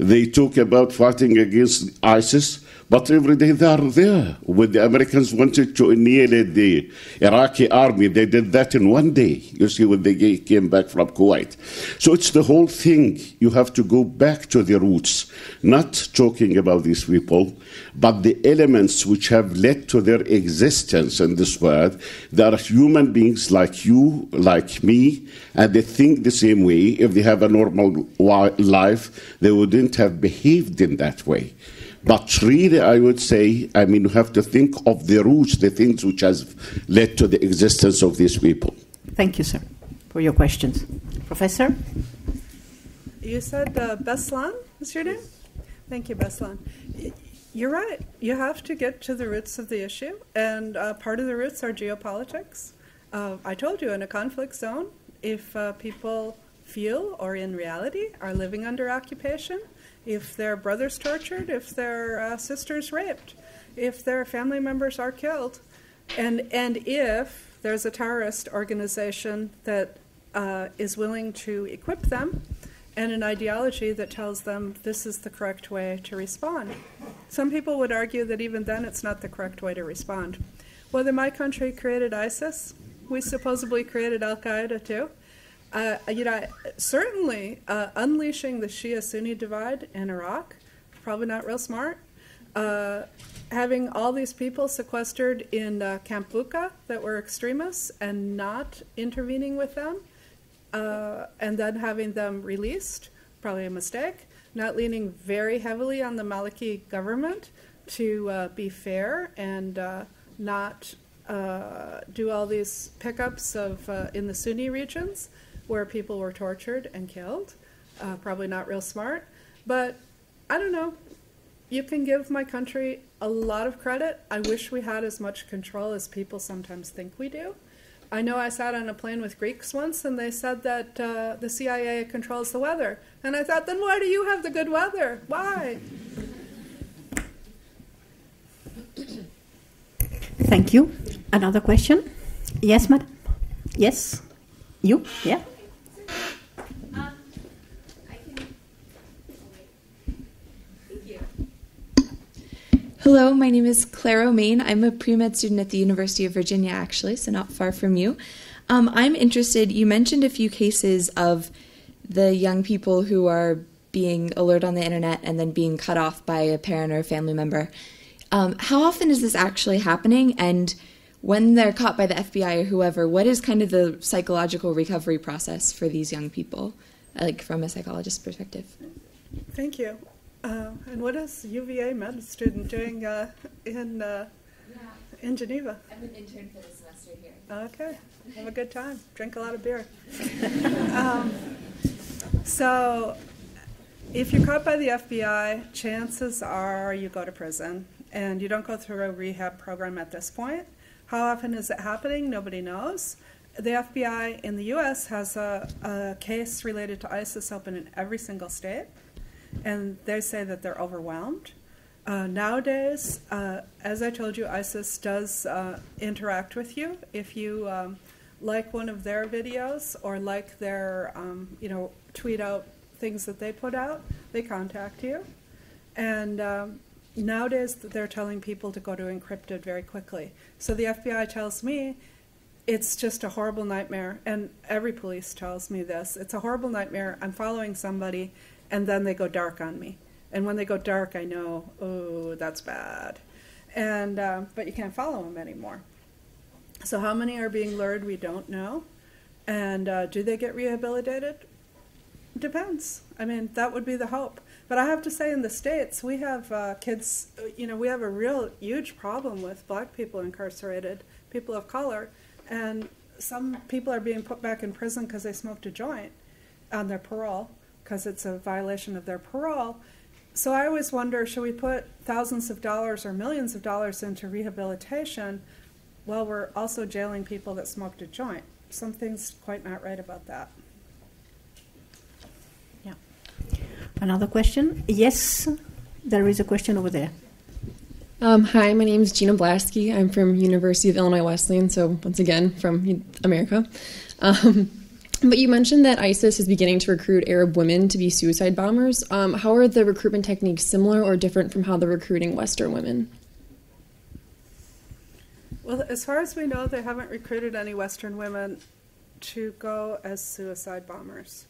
Speaker 4: They talk about fighting against ISIS, but every day they are there. When the Americans wanted to annihilate the Iraqi army, they did that in one day, you see, when they came back from Kuwait. So it's the whole thing. You have to go back to the roots, not talking about these people, but the elements which have led to their existence in this world. They are human beings like you, like me, and they think the same way. If they have a normal life, they wouldn't have behaved in that way. But really, I would say, you have to think of the roots, the things which has led to the existence of these people.
Speaker 2: Thank you, sir, for your questions. Professor?
Speaker 3: You said Beslan is your name? Thank you, Beslan. You're right. You have to get to the roots of the issue, and part of the roots are geopolitics. I told you, in a conflict zone, if people feel or in reality are living under occupation, if their brother's tortured, if their sister's raped, if their family members are killed, and if there's a terrorist organization that is willing to equip them and an ideology that tells them this is the correct way to respond. Some people would argue that even then it's not the correct way to respond. Whether my country created ISIS, we supposedly created Al-Qaeda too. Certainly unleashing the Shia-Sunni divide in Iraq, probably not real smart. Having all these people sequestered in Camp Bucca that were extremists and not intervening with them, and then having them released, probably a mistake. Not leaning very heavily on the Maliki government to be fair and not do all these pickups of in the Sunni regions where people were tortured and killed. Probably not real smart. But I don't know. You can give my country a lot of credit. I wish we had as much control as people sometimes think we do. I know I sat on a plane with Greeks once, and they said that the CIA controls the weather. And I thought, then why do you have the good weather? Why?
Speaker 2: Thank you. Another question? Yes, madam? Yes? You? Yeah?
Speaker 5: Hello, my name is Claire O'Main. I'm a pre-med student at the University of Virginia, actually, so not far from you. I'm interested, you mentioned a few cases of the young people who are being alerted on the internet and then being cut off by a parent or a family member. How often is this actually happening? And when they're caught by the FBI or whoever, what is kind of the psychological recovery process for these young people, like from a psychologist's perspective?
Speaker 3: Thank you. And what is UVA med student doing in Geneva?
Speaker 5: I'm an intern for this semester here.
Speaker 3: Okay. Have a good time. Drink a lot of beer. So if you're caught by the FBI, chances are you go to prison, and you don't go through a rehab program at this point. How often is it happening? Nobody knows. The FBI in the U.S. has a case related to ISIS open in every single state. And they say that they're overwhelmed. Nowadays, as I told you, ISIS does interact with you. If you like one of their videos or like their, tweet out things that they put out, they contact you. And nowadays, they're telling people to go to encrypted very quickly. So the FBI tells me it's just a horrible nightmare. And every police tells me this. It's a horrible nightmare. I'm following somebody, and then they go dark on me. And when they go dark, I know, oh, that's bad. And but you can't follow them anymore. So how many are being lured, we don't know. And do they get rehabilitated? Depends. I mean, that would be the hope. But I have to say, in the States, we have kids, we have a real huge problem with black people incarcerated, people of color. And some people are being put back in prison because they smoked a joint on their parole, because it's a violation of their parole. So I always wonder, should we put thousands of dollars or millions of dollars into rehabilitation while we're also jailing people that smoked a joint? Something's quite not right about that.
Speaker 2: Yeah. Another question? Yes, there is a question over there.
Speaker 6: Hi, my name is Gina Blasky. I'm from University of Illinois Wesleyan, so once again, from America. But you mentioned that ISIS is beginning to recruit Arab women to be suicide bombers. How are the recruitment techniques similar or different from how they're recruiting Western women?
Speaker 3: Well, as far as we know, they haven't recruited any Western women to go as suicide bombers.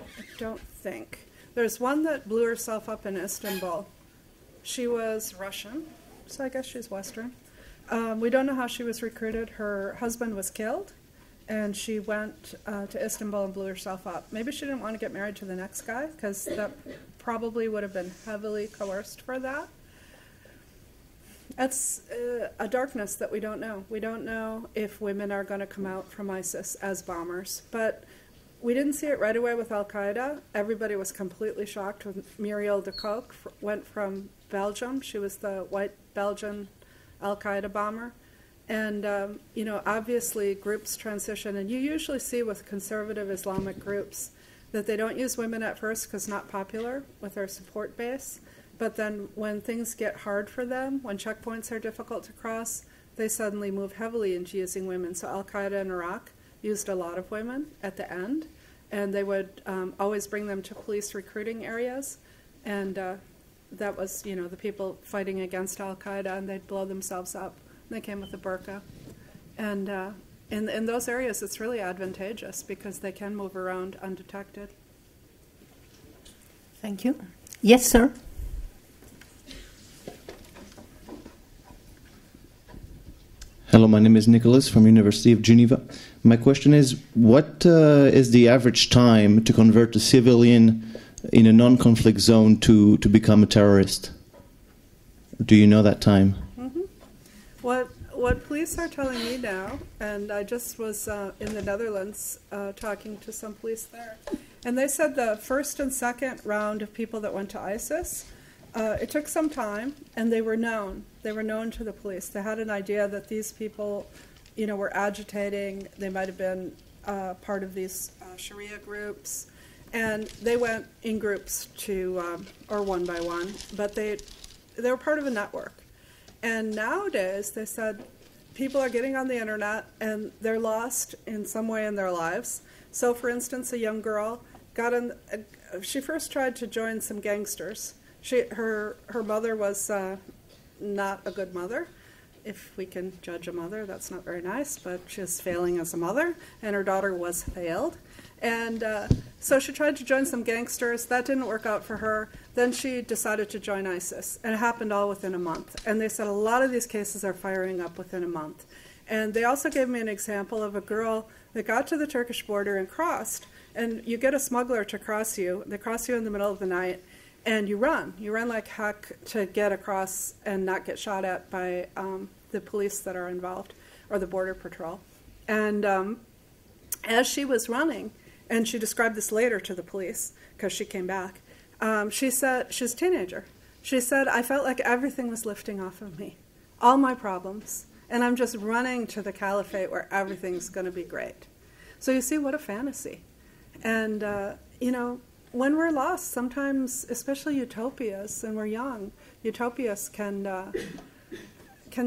Speaker 3: I don't think. There's one that blew herself up in Istanbul. She was Russian, so I guess she's Western. We don't know how she was recruited. Her husband was killed, and she went to Istanbul and blew herself up. Maybe she didn't want to get married to the next guy, because that probably would have been heavily coerced for that. That's a darkness that we don't know. We don't know if women are going to come out from ISIS as bombers. But we didn't see it right away with Al-Qaeda. Everybody was completely shocked when Muriel de Kock went from Belgium. She was the white Belgian Al-Qaeda bomber. And, obviously groups transition. And you usually see with conservative Islamic groups that they don't use women at first because not popular with their support base. But then when things get hard for them, when checkpoints are difficult to cross, they suddenly move heavily into using women. So Al-Qaeda in Iraq used a lot of women at the end, and they would always bring them to police recruiting areas. And that was, the people fighting against Al-Qaeda, and they'd blow themselves up. And they came with a burqa. And in those areas, it's really advantageous because they can move around undetected.
Speaker 2: Thank you. Yes, sir.
Speaker 7: Hello, my name is Nicholas from University of Geneva. My question is, what is the average time to convert a civilian in a non-conflict zone to become a terrorist? Do you know that time?
Speaker 3: Mm-hmm. What police are telling me now, and I just was in the Netherlands talking to some police there, and they said the first and second round of people that went to ISIS, it took some time, and they were known. They were known to the police. They had an idea that these people, were agitating. They might have been part of these Sharia groups. And they went in groups or one by one, but they were part of a network. And nowadays, they said, people are getting on the internet, and they're lost in some way in their lives. So, for instance, a young girl she first tried to join some gangsters. Her mother was not a good mother. If we can judge a mother, that's not very nice, but she was failing as a mother, and her daughter was failed. And so she tried to join some gangsters. That didn't work out for her. Then she decided to join ISIS, and it happened all within a month. And they said a lot of these cases are firing up within a month. And they also gave me an example of a girl that got to the Turkish border and crossed, and you get a smuggler to cross you. They cross you in the middle of the night, and you run like heck to get across and not get shot at by the police that are involved, or the border patrol. And as she was running, and she described this later to the police because she came back, she said, she's a teenager, she said, I felt like everything was lifting off of me, all my problems, and I'm just running to the caliphate where everything's going to be great. So you see, what a fantasy. And, when we're lost, sometimes, especially utopias, and we're young, utopias can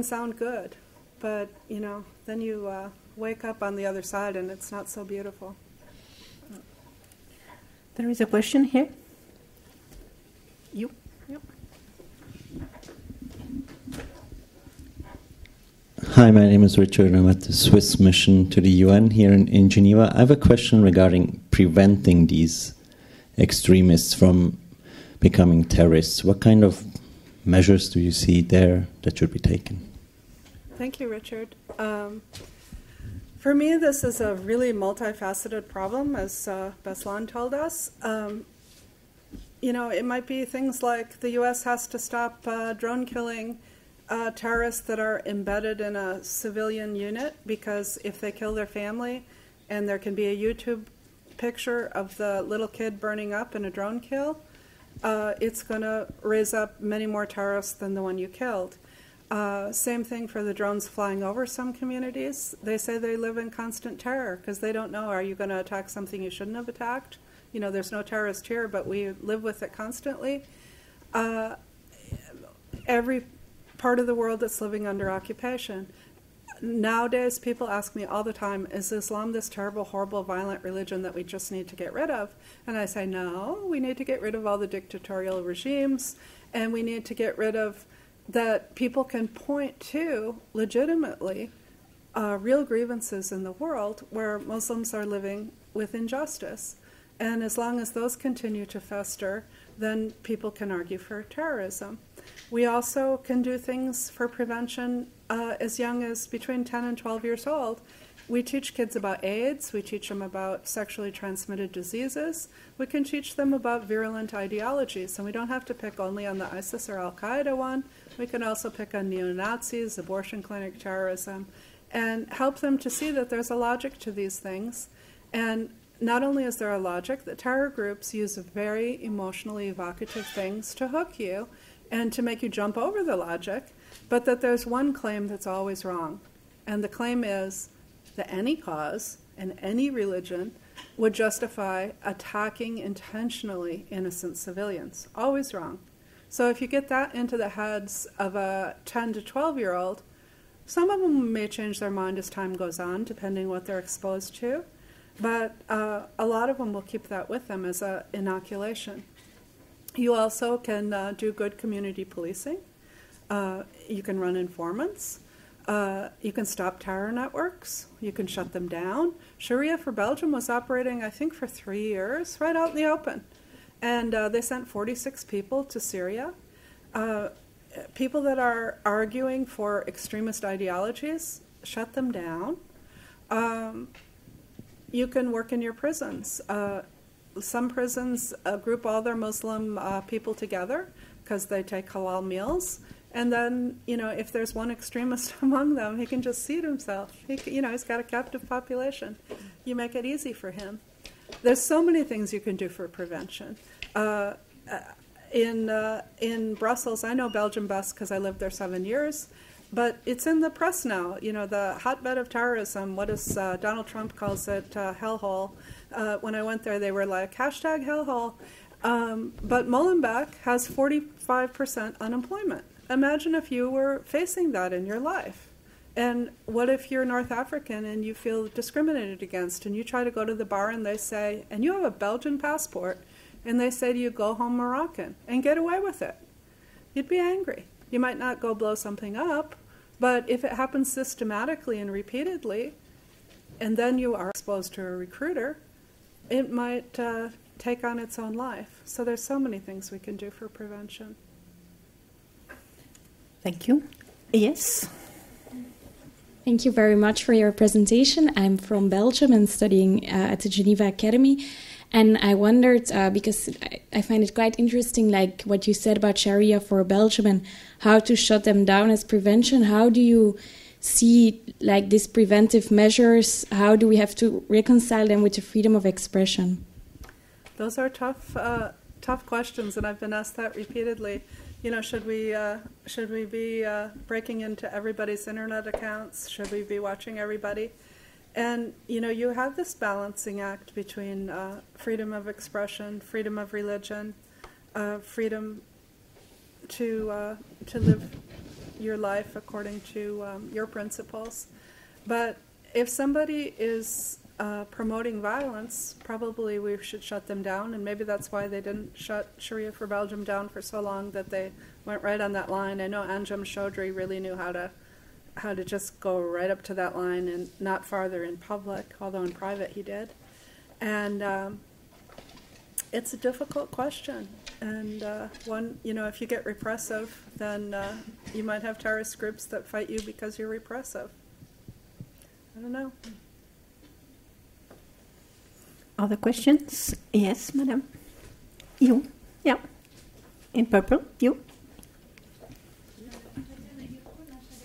Speaker 3: sound good, but then you wake up on the other side and it's not so beautiful.
Speaker 2: There is a question here. You. Yep.
Speaker 8: Hi, my name is Richard. I'm at the Swiss mission to the UN here in Geneva. I have a question regarding preventing these extremists from becoming terrorists. What kind of measures do you see there that should be taken?
Speaker 3: Thank you, Richard. For me, this is a really multifaceted problem, as Beslan told us. It might be things like the U.S. has to stop drone killing terrorists that are embedded in a civilian unit, because if they kill their family and there can be a YouTube picture of the little kid burning up in a drone kill, it's going to raise up many more terrorists than the one you killed. Same thing for the drones flying over some communities. They say they live in constant terror because they don't know, are you going to attack something you shouldn't have attacked? There's no terrorist here, but we live with it constantly. Every part of the world that's living under occupation. nowadays people ask me all the time, is Islam this terrible, horrible, violent religion that we just need to get rid of? And I say, no, we need to get rid of all the dictatorial regimes, and we need to get rid of that people can point to legitimately real grievances in the world where Muslims are living with injustice. And as long as those continue to fester, then people can argue for terrorism. We also can do things for prevention as young as between 10 and 12 years old. We teach kids about AIDS. We teach them about sexually transmitted diseases. We can teach them about virulent ideologies. And we don't have to pick only on the ISIS or Al-Qaeda one. We can also pick on neo-Nazis, abortion clinic terrorism, and help them to see that there's a logic to these things. And not only is there a logic, the terror groups use very emotionally evocative things to hook you and to make you jump over the logic, but that there's one claim that's always wrong. And the claim is that any cause and any religion would justify attacking intentionally innocent civilians. Always wrong. So if you get that into the heads of a 10 to 12-year-old, some of them may change their mind as time goes on, depending what they're exposed to. But a lot of them will keep that with them as an inoculation. You also can do good community policing. You can run informants. You can stop terror networks. You can shut them down. Sharia for Belgium was operating, I think, for 3 years, right out in the open. And they sent 46 people to Syria. People that are arguing for extremist ideologies, shut them down. You can work in your prisons. Some prisons group all their Muslim people together because they take halal meals. And then, if there's one extremist among them, he can just seat himself. He's got a captive population. You make it easy for him. There's so many things you can do for prevention. In Brussels, I know Belgium best because I lived there 7 years, but it's in the press now. The hotbed of terrorism. What is Donald Trump calls it hellhole. When I went there, they were like #hellhole. But Molenbeek has 45% unemployment. Imagine if you were facing that in your life. And what if you're North African and you feel discriminated against and you try to go to the bar and they say, and you have a Belgian passport, and they say to you, go home Moroccan, and get away with it? You'd be angry. You might not go blow something up, but if it happens systematically and repeatedly, and then you are exposed to a recruiter, it might take on its own life. So there's so many things we can do for prevention.
Speaker 2: Thank you. Yes?
Speaker 5: Thank you very much for your presentation. I'm from Belgium and studying at the Geneva Academy. And I wondered, because I find it quite interesting, like what you said about Sharia for Belgium and how to shut them down as prevention. How do you see like these preventive measures? How do we have to reconcile them with the freedom of expression?
Speaker 3: Those are tough questions, and I've been asked that repeatedly. Should we be breaking into everybody's internet accounts? Should we be watching everybody? And, you have this balancing act between freedom of expression, freedom of religion, freedom to live your life according to your principles. But if somebody is promoting violence, probably we should shut them down, and maybe that's why they didn't shut Sharia for Belgium down for so long, that they went right on that line. I know Anjem Chaudhry really knew how to just go right up to that line and not farther in public, although in private he did. And it's a difficult question. And if you get repressive, then you might have terrorist groups that fight you because you're repressive. I don't know.
Speaker 2: Other questions? Yes, madam. You? Yeah. In purple. You?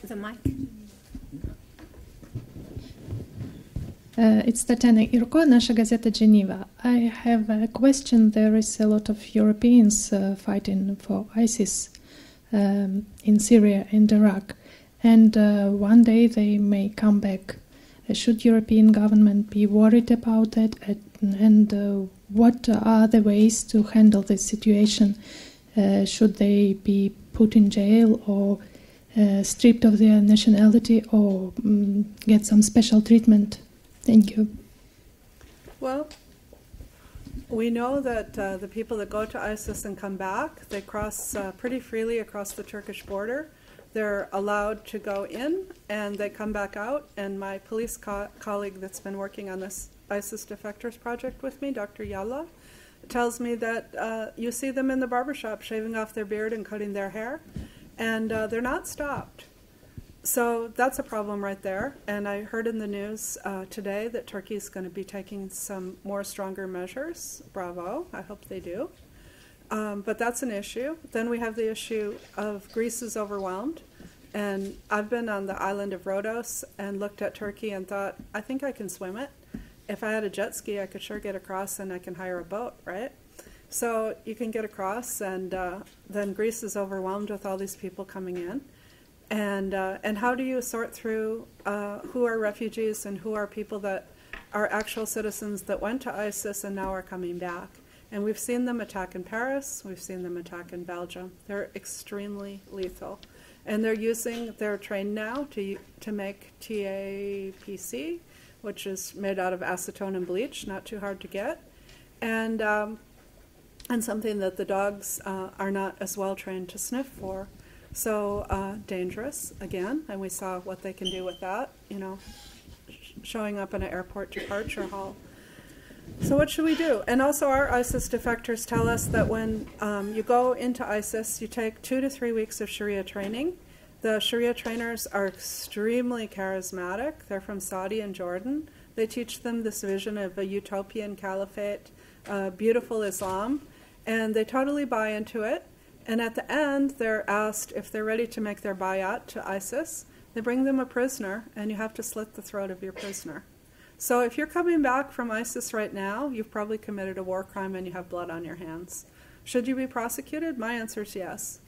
Speaker 2: The mic.
Speaker 9: It's Tatiana Irko, Nasha Gazeta Geneva. I have a question. There is a lot of Europeans fighting for ISIS in Syria and Iraq, and one day they may come back. Should European government be worried about that, and what are the ways to handle this situation? Should they be put in jail, or stripped of their nationality or get some special treatment? Thank you.
Speaker 3: Well, we know that the people that go to ISIS and come back, they cross pretty freely across the Turkish border. They're allowed to go in and they come back out. And my police colleague that's been working on this ISIS defectors project with me, Dr. Yalla, tells me that you see them in the barbershop shaving off their beard and cutting their hair, and they're not stopped. So that's a problem right there. And I heard in the news today that Turkey is going to be taking some more stronger measures. Bravo. I hope they do. But that's an issue. Then we have the issue of Greece is overwhelmed. And I've been on the island of Rhodos and looked at Turkey and thought, I think I can swim it. If I had a jet ski, I could sure get across and I can hire a boat, right? So you can get across, and then Greece is overwhelmed with all these people coming in. And how do you sort through who are refugees and who are people that are actual citizens that went to ISIS and now are coming back? And we've seen them attack in Paris. We've seen them attack in Belgium. They're extremely lethal. And they're trained now to make TAPC, which is made out of acetone and bleach, not too hard to get, and something that the dogs are not as well trained to sniff for. So dangerous, again, and we saw what they can do with that, showing up in an airport departure hall. So what should we do? And also our ISIS defectors tell us that when you go into ISIS, you take 2 to 3 weeks of Sharia training. The Sharia trainers are extremely charismatic. They're from Saudi and Jordan. They teach them this vision of a utopian caliphate, beautiful Islam, and they totally buy into it. And at the end, they're asked if they're ready to make their bayat to ISIS. They bring them a prisoner, and you have to slit the throat of your prisoner. So if you're coming back from ISIS right now, you've probably committed a war crime and you have blood on your hands. Should you be prosecuted? My answer is yes.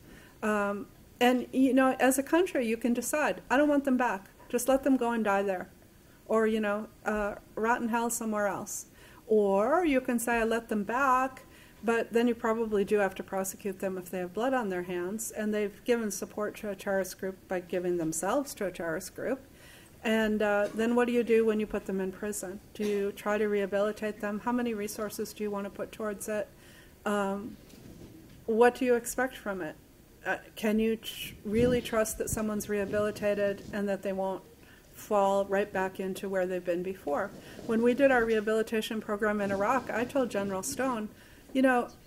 Speaker 3: And, as a country, you can decide, I don't want them back. Just let them go and die there. Or, rot in hell somewhere else. Or you can say, I let them back, but then you probably do have to prosecute them if they have blood on their hands, and they've given support to a terrorist group by giving themselves to a terrorist group. And then what do you do when you put them in prison? Do you try to rehabilitate them? How many resources do you want to put towards it? What do you expect from it? Can you really trust that someone's rehabilitated and that they won't fall right back into where they've been before? When we did our rehabilitation program in Iraq, I told General Stone,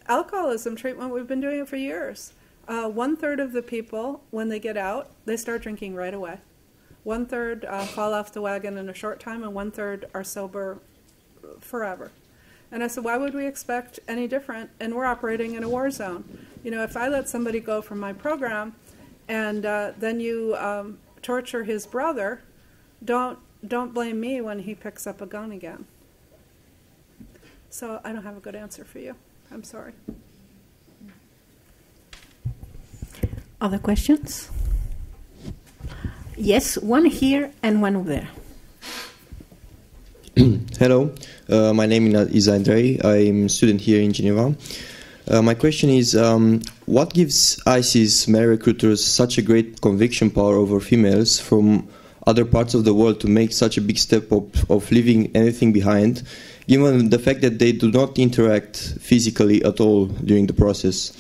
Speaker 3: alcoholism treatment, we've been doing it for years. 1/3 of the people, when they get out, they start drinking right away. 1/3 fall off the wagon in a short time, and 1/3 are sober forever. And I said, why would we expect any different? And we're operating in a war zone. If I let somebody go from my program, and then you torture his brother, don't blame me when he picks up a gun again. So I don't have a good answer for you. I'm sorry.
Speaker 2: Other questions? Yes, one here and one over there.
Speaker 10: Hello, my name is Andrei. I'm a student here in Geneva. My question is, what gives ISIS male recruiters such a great conviction power over females from other parts of the world to make such a big step of leaving anything behind, given the fact that they do not interact physically at all during the process?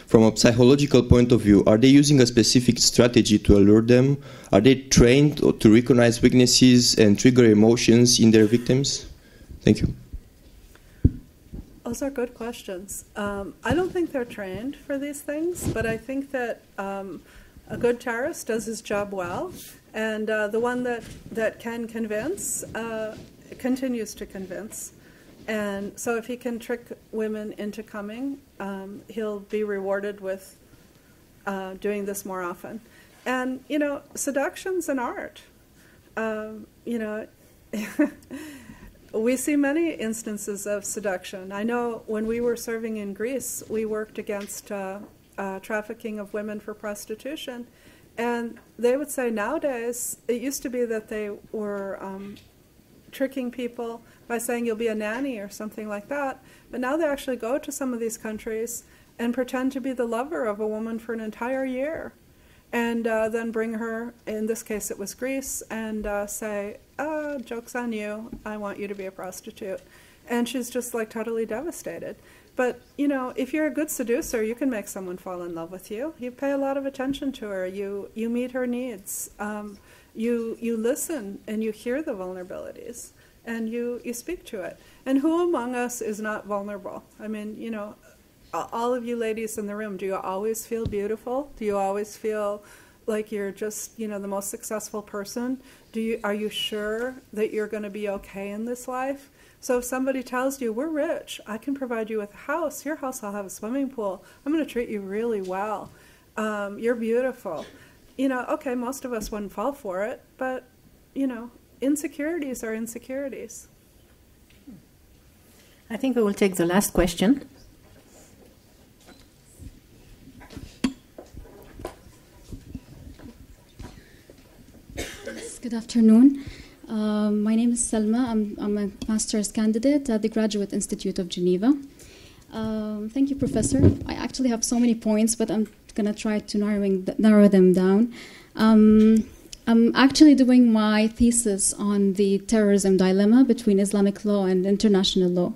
Speaker 10: From a psychological point of view, are they using a specific strategy to allure them? Are they trained to recognize weaknesses and trigger emotions in their victims? Thank you.
Speaker 3: Those are good questions. I don't think they're trained for these things, but I think that a good terrorist does his job well, and the one that can convince continues to convince. And so if he can trick women into coming, he'll be rewarded with doing this more often. And, seduction's an art. We see many instances of seduction. I know when we were serving in Greece, we worked against trafficking of women for prostitution. And they would say nowadays, it used to be that they were tricking people by saying you'll be a nanny or something like that. But now they actually go to some of these countries and pretend to be the lover of a woman for an entire year. and then bring her, in this case it was Greece, and say, joke's on you, I want you to be a prostitute. And she's just like totally devastated. But, you know, if you're a good seducer, you can make someone fall in love with you. You pay a lot of attention to her. You meet her needs. You listen and you hear the vulnerabilities and you speak to it. And who among us is not vulnerable? I mean, you know, all of you ladies in the room, do you always feel beautiful? Do you always feel like you're just, you know, the most successful person? Are you sure that you're going to be okay in this life? So if somebody tells you, we're rich, I can provide you with a house, your house will have a swimming pool, I'm going to treat you really well, you're beautiful. You know, okay, most of us wouldn't fall for it, but, you know, insecurities are insecurities.
Speaker 2: I think we will take the last question.
Speaker 11: Good afternoon. My name is Selma. I'm a master's candidate at the Graduate Institute of Geneva. Thank you, Professor. I actually have so many points, but I'm going to try to narrow them down. I'm actually doing my thesis on the terrorism dilemma between Islamic law and international law.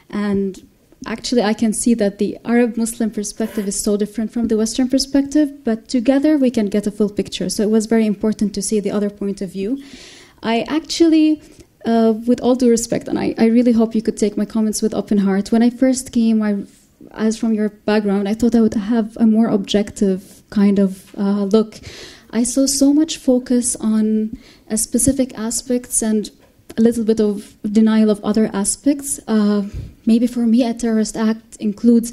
Speaker 11: And actually, I can see that the Arab-Muslim perspective is so different from the Western perspective, but together we can get a full picture. So it was very important to see the other point of view. I actually, with all due respect, and I really hope you could take my comments with open heart, when I first came, as from your background, I thought I would have a more objective kind of look. I saw so much focus on specific aspects and a little bit of denial of other aspects. Maybe for me, a terrorist act includes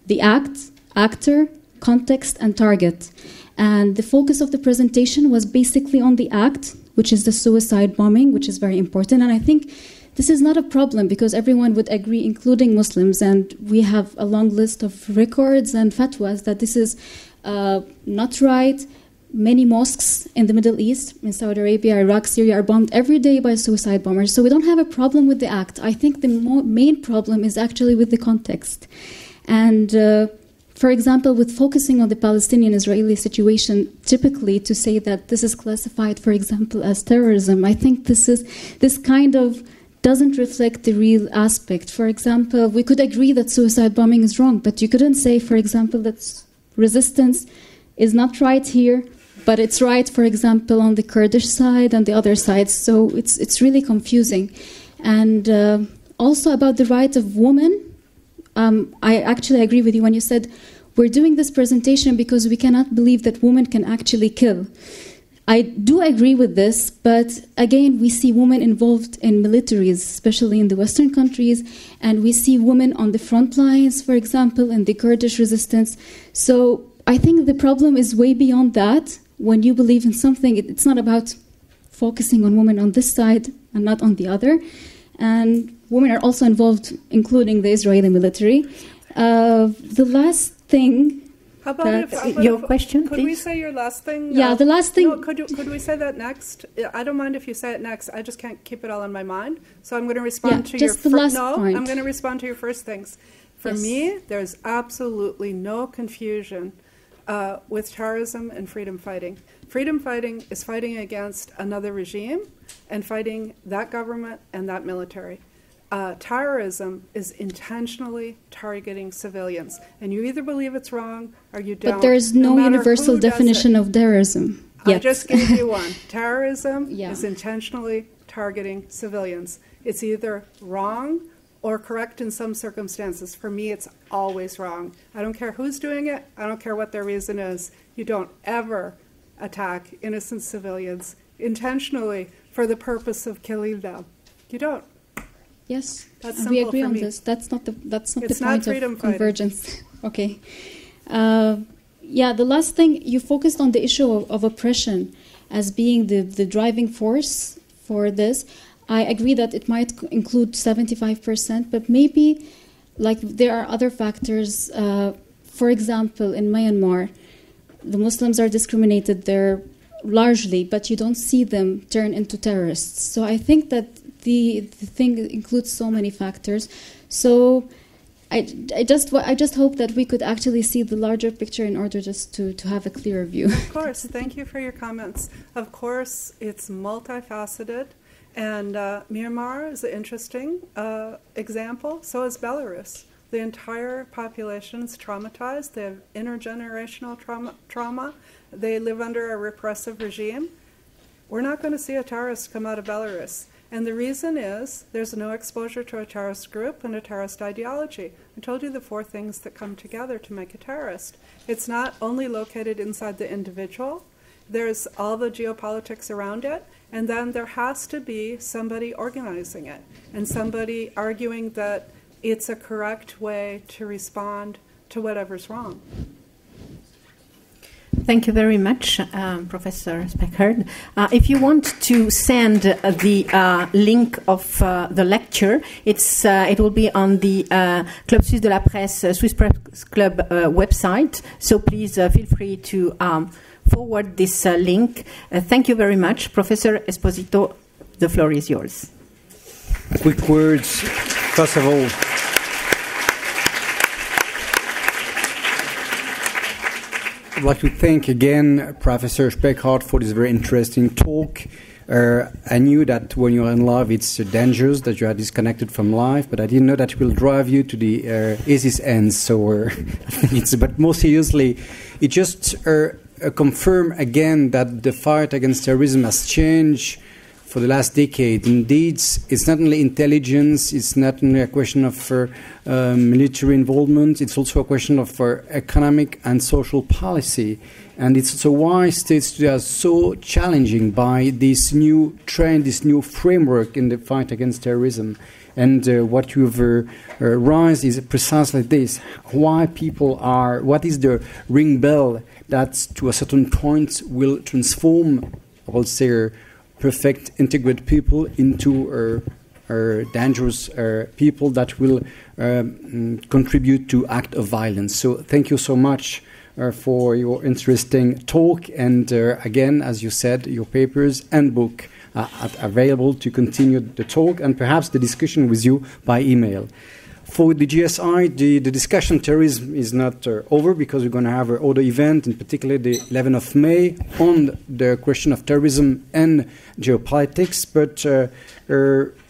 Speaker 11: the act, actor, context, and target. And the focus of the presentation was basically on the act, which is the suicide bombing, which is very important. And I think this is not a problem because everyone would agree, including Muslims, and we have a long list of records and fatwas that this is not right. Many mosques in the Middle East, in Saudi Arabia, Iraq, Syria, are bombed every day by suicide bombers. So we don't have a problem with the act. I think the main problem is actually with the context. And for example, with focusing on the Palestinian-Israeli situation, typically to say that this is classified, for example, as terrorism, I think this kind of doesn't reflect the real aspect. For example, we could agree that suicide bombing is wrong, but you couldn't say, for example, that resistance is not right here, but it's right, for example, on the Kurdish side and the other side. So it's really confusing. And also about the right of women, I actually agree with you when you said we're doing this presentation because we cannot believe that women can actually kill. I do agree with this, but again, we see women involved in militaries, especially in the Western countries, and we see women on the front lines, for example, in the Kurdish resistance. So I think the problem is way beyond that. When you believe in something, it's not about focusing on women on this side and not on the other. And women are also involved, including the Israeli military. The last thing...
Speaker 3: How about
Speaker 2: your question,
Speaker 3: Could
Speaker 2: please?
Speaker 3: we say your last thing?
Speaker 11: Yeah, the last thing...
Speaker 3: No, could we say that next? I don't mind if you say it next. I just can't keep it all in my mind. So I'm going to respond to your...
Speaker 11: point.
Speaker 3: I'm going to respond to your first things. For me, there's absolutely no confusion with terrorism and freedom fighting. Freedom fighting is fighting against another regime and fighting that government and that military. Terrorism is intentionally targeting civilians. And you either believe it's wrong or you don't.
Speaker 11: But there's no universal definition of terrorism yet.
Speaker 3: I just gave you one. Terrorism is intentionally targeting civilians. It's either wrong or correct in some circumstances. For me, it's always wrong. I don't care who's doing it. I don't care what their reason is. You don't ever attack innocent civilians intentionally for the purpose of killing them. You don't.
Speaker 11: Yes,
Speaker 3: That's
Speaker 11: we
Speaker 3: simple
Speaker 11: agree
Speaker 3: for
Speaker 11: on
Speaker 3: me.
Speaker 11: this. That's not the
Speaker 3: It's
Speaker 11: point
Speaker 3: not freedom
Speaker 11: of
Speaker 3: fighting.
Speaker 11: convergence. Okay. The last thing, you focused on the issue of oppression as being the driving force for this. I agree that it might include 75%, but maybe there are other factors. For example, in Myanmar, the Muslims are discriminated there largely, but you don't see them turn into terrorists. So I think that the thing includes so many factors. So I just hope that we could actually see the larger picture in order just to have a clearer view.
Speaker 3: Of course. Thank you for your comments. Of course, it's multifaceted, and Myanmar is an interesting example. So is Belarus. The entire population is traumatized. They have intergenerational trauma. They live under a repressive regime. We're not going to see a terrorist come out of Belarus. And the reason is there's no exposure to a terrorist group and a terrorist ideology. I told you the 4 things that come together to make a terrorist. It's not only located inside the individual. There's all the geopolitics around it. And then there has to be somebody organizing it and somebody arguing that it's a correct way to respond to whatever's wrong.
Speaker 2: Thank you very much, Professor Speckhard. If you want to send the link of the lecture, it will be on the Club Suisse de la Presse, Swiss Press Club website. So please feel free to forward this link. Thank you very much. Professor Esposito, the floor is yours.
Speaker 1: Quick words. First of all, I'd like to thank again Professor Speckhard for this very interesting talk. I knew that when you're in love, it's dangerous that you are disconnected from life, but I didn't know that it will drive you to the easiest ends. So, but more seriously, it just confirmed again that the fight against terrorism has changed for the last decade. Indeed, it's not only intelligence, it's not only a question of military involvement, it's also a question of economic and social policy. And it's also why states today are so challenging by this new trend, this new framework in the fight against terrorism. And what you've raised is precisely this. Why people are, what is the ring bell that to a certain point will transform, I will say, perfect integrate people into dangerous people that will contribute to act of violence. So thank you so much for your interesting talk. And again, as you said, your papers and book are available to continue the talk and perhaps the discussion with you by email. For the GSI, the discussion on terrorism is not over because we're going to have another event, in particular the 11th of May, on the question of terrorism and geopolitics. But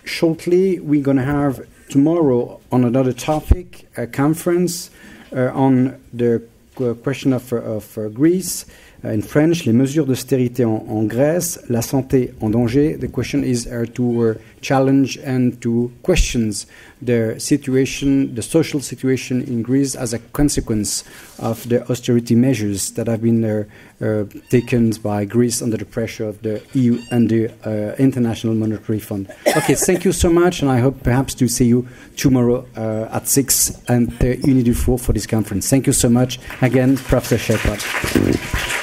Speaker 1: shortly, we're going to have tomorrow on another topic, a conference on the question of Greece. In French, les mesures d'austérité en Grèce, la santé en danger. The question is to challenge and to question the situation, the social situation in Greece as a consequence of the austerity measures that have been taken by Greece under the pressure of the EU and the International Monetary Fund. Okay, thank you so much, and I hope perhaps to see you tomorrow at 6 at the Uni du Four for this conference. Thank you so much. Again, Professor Speckhard.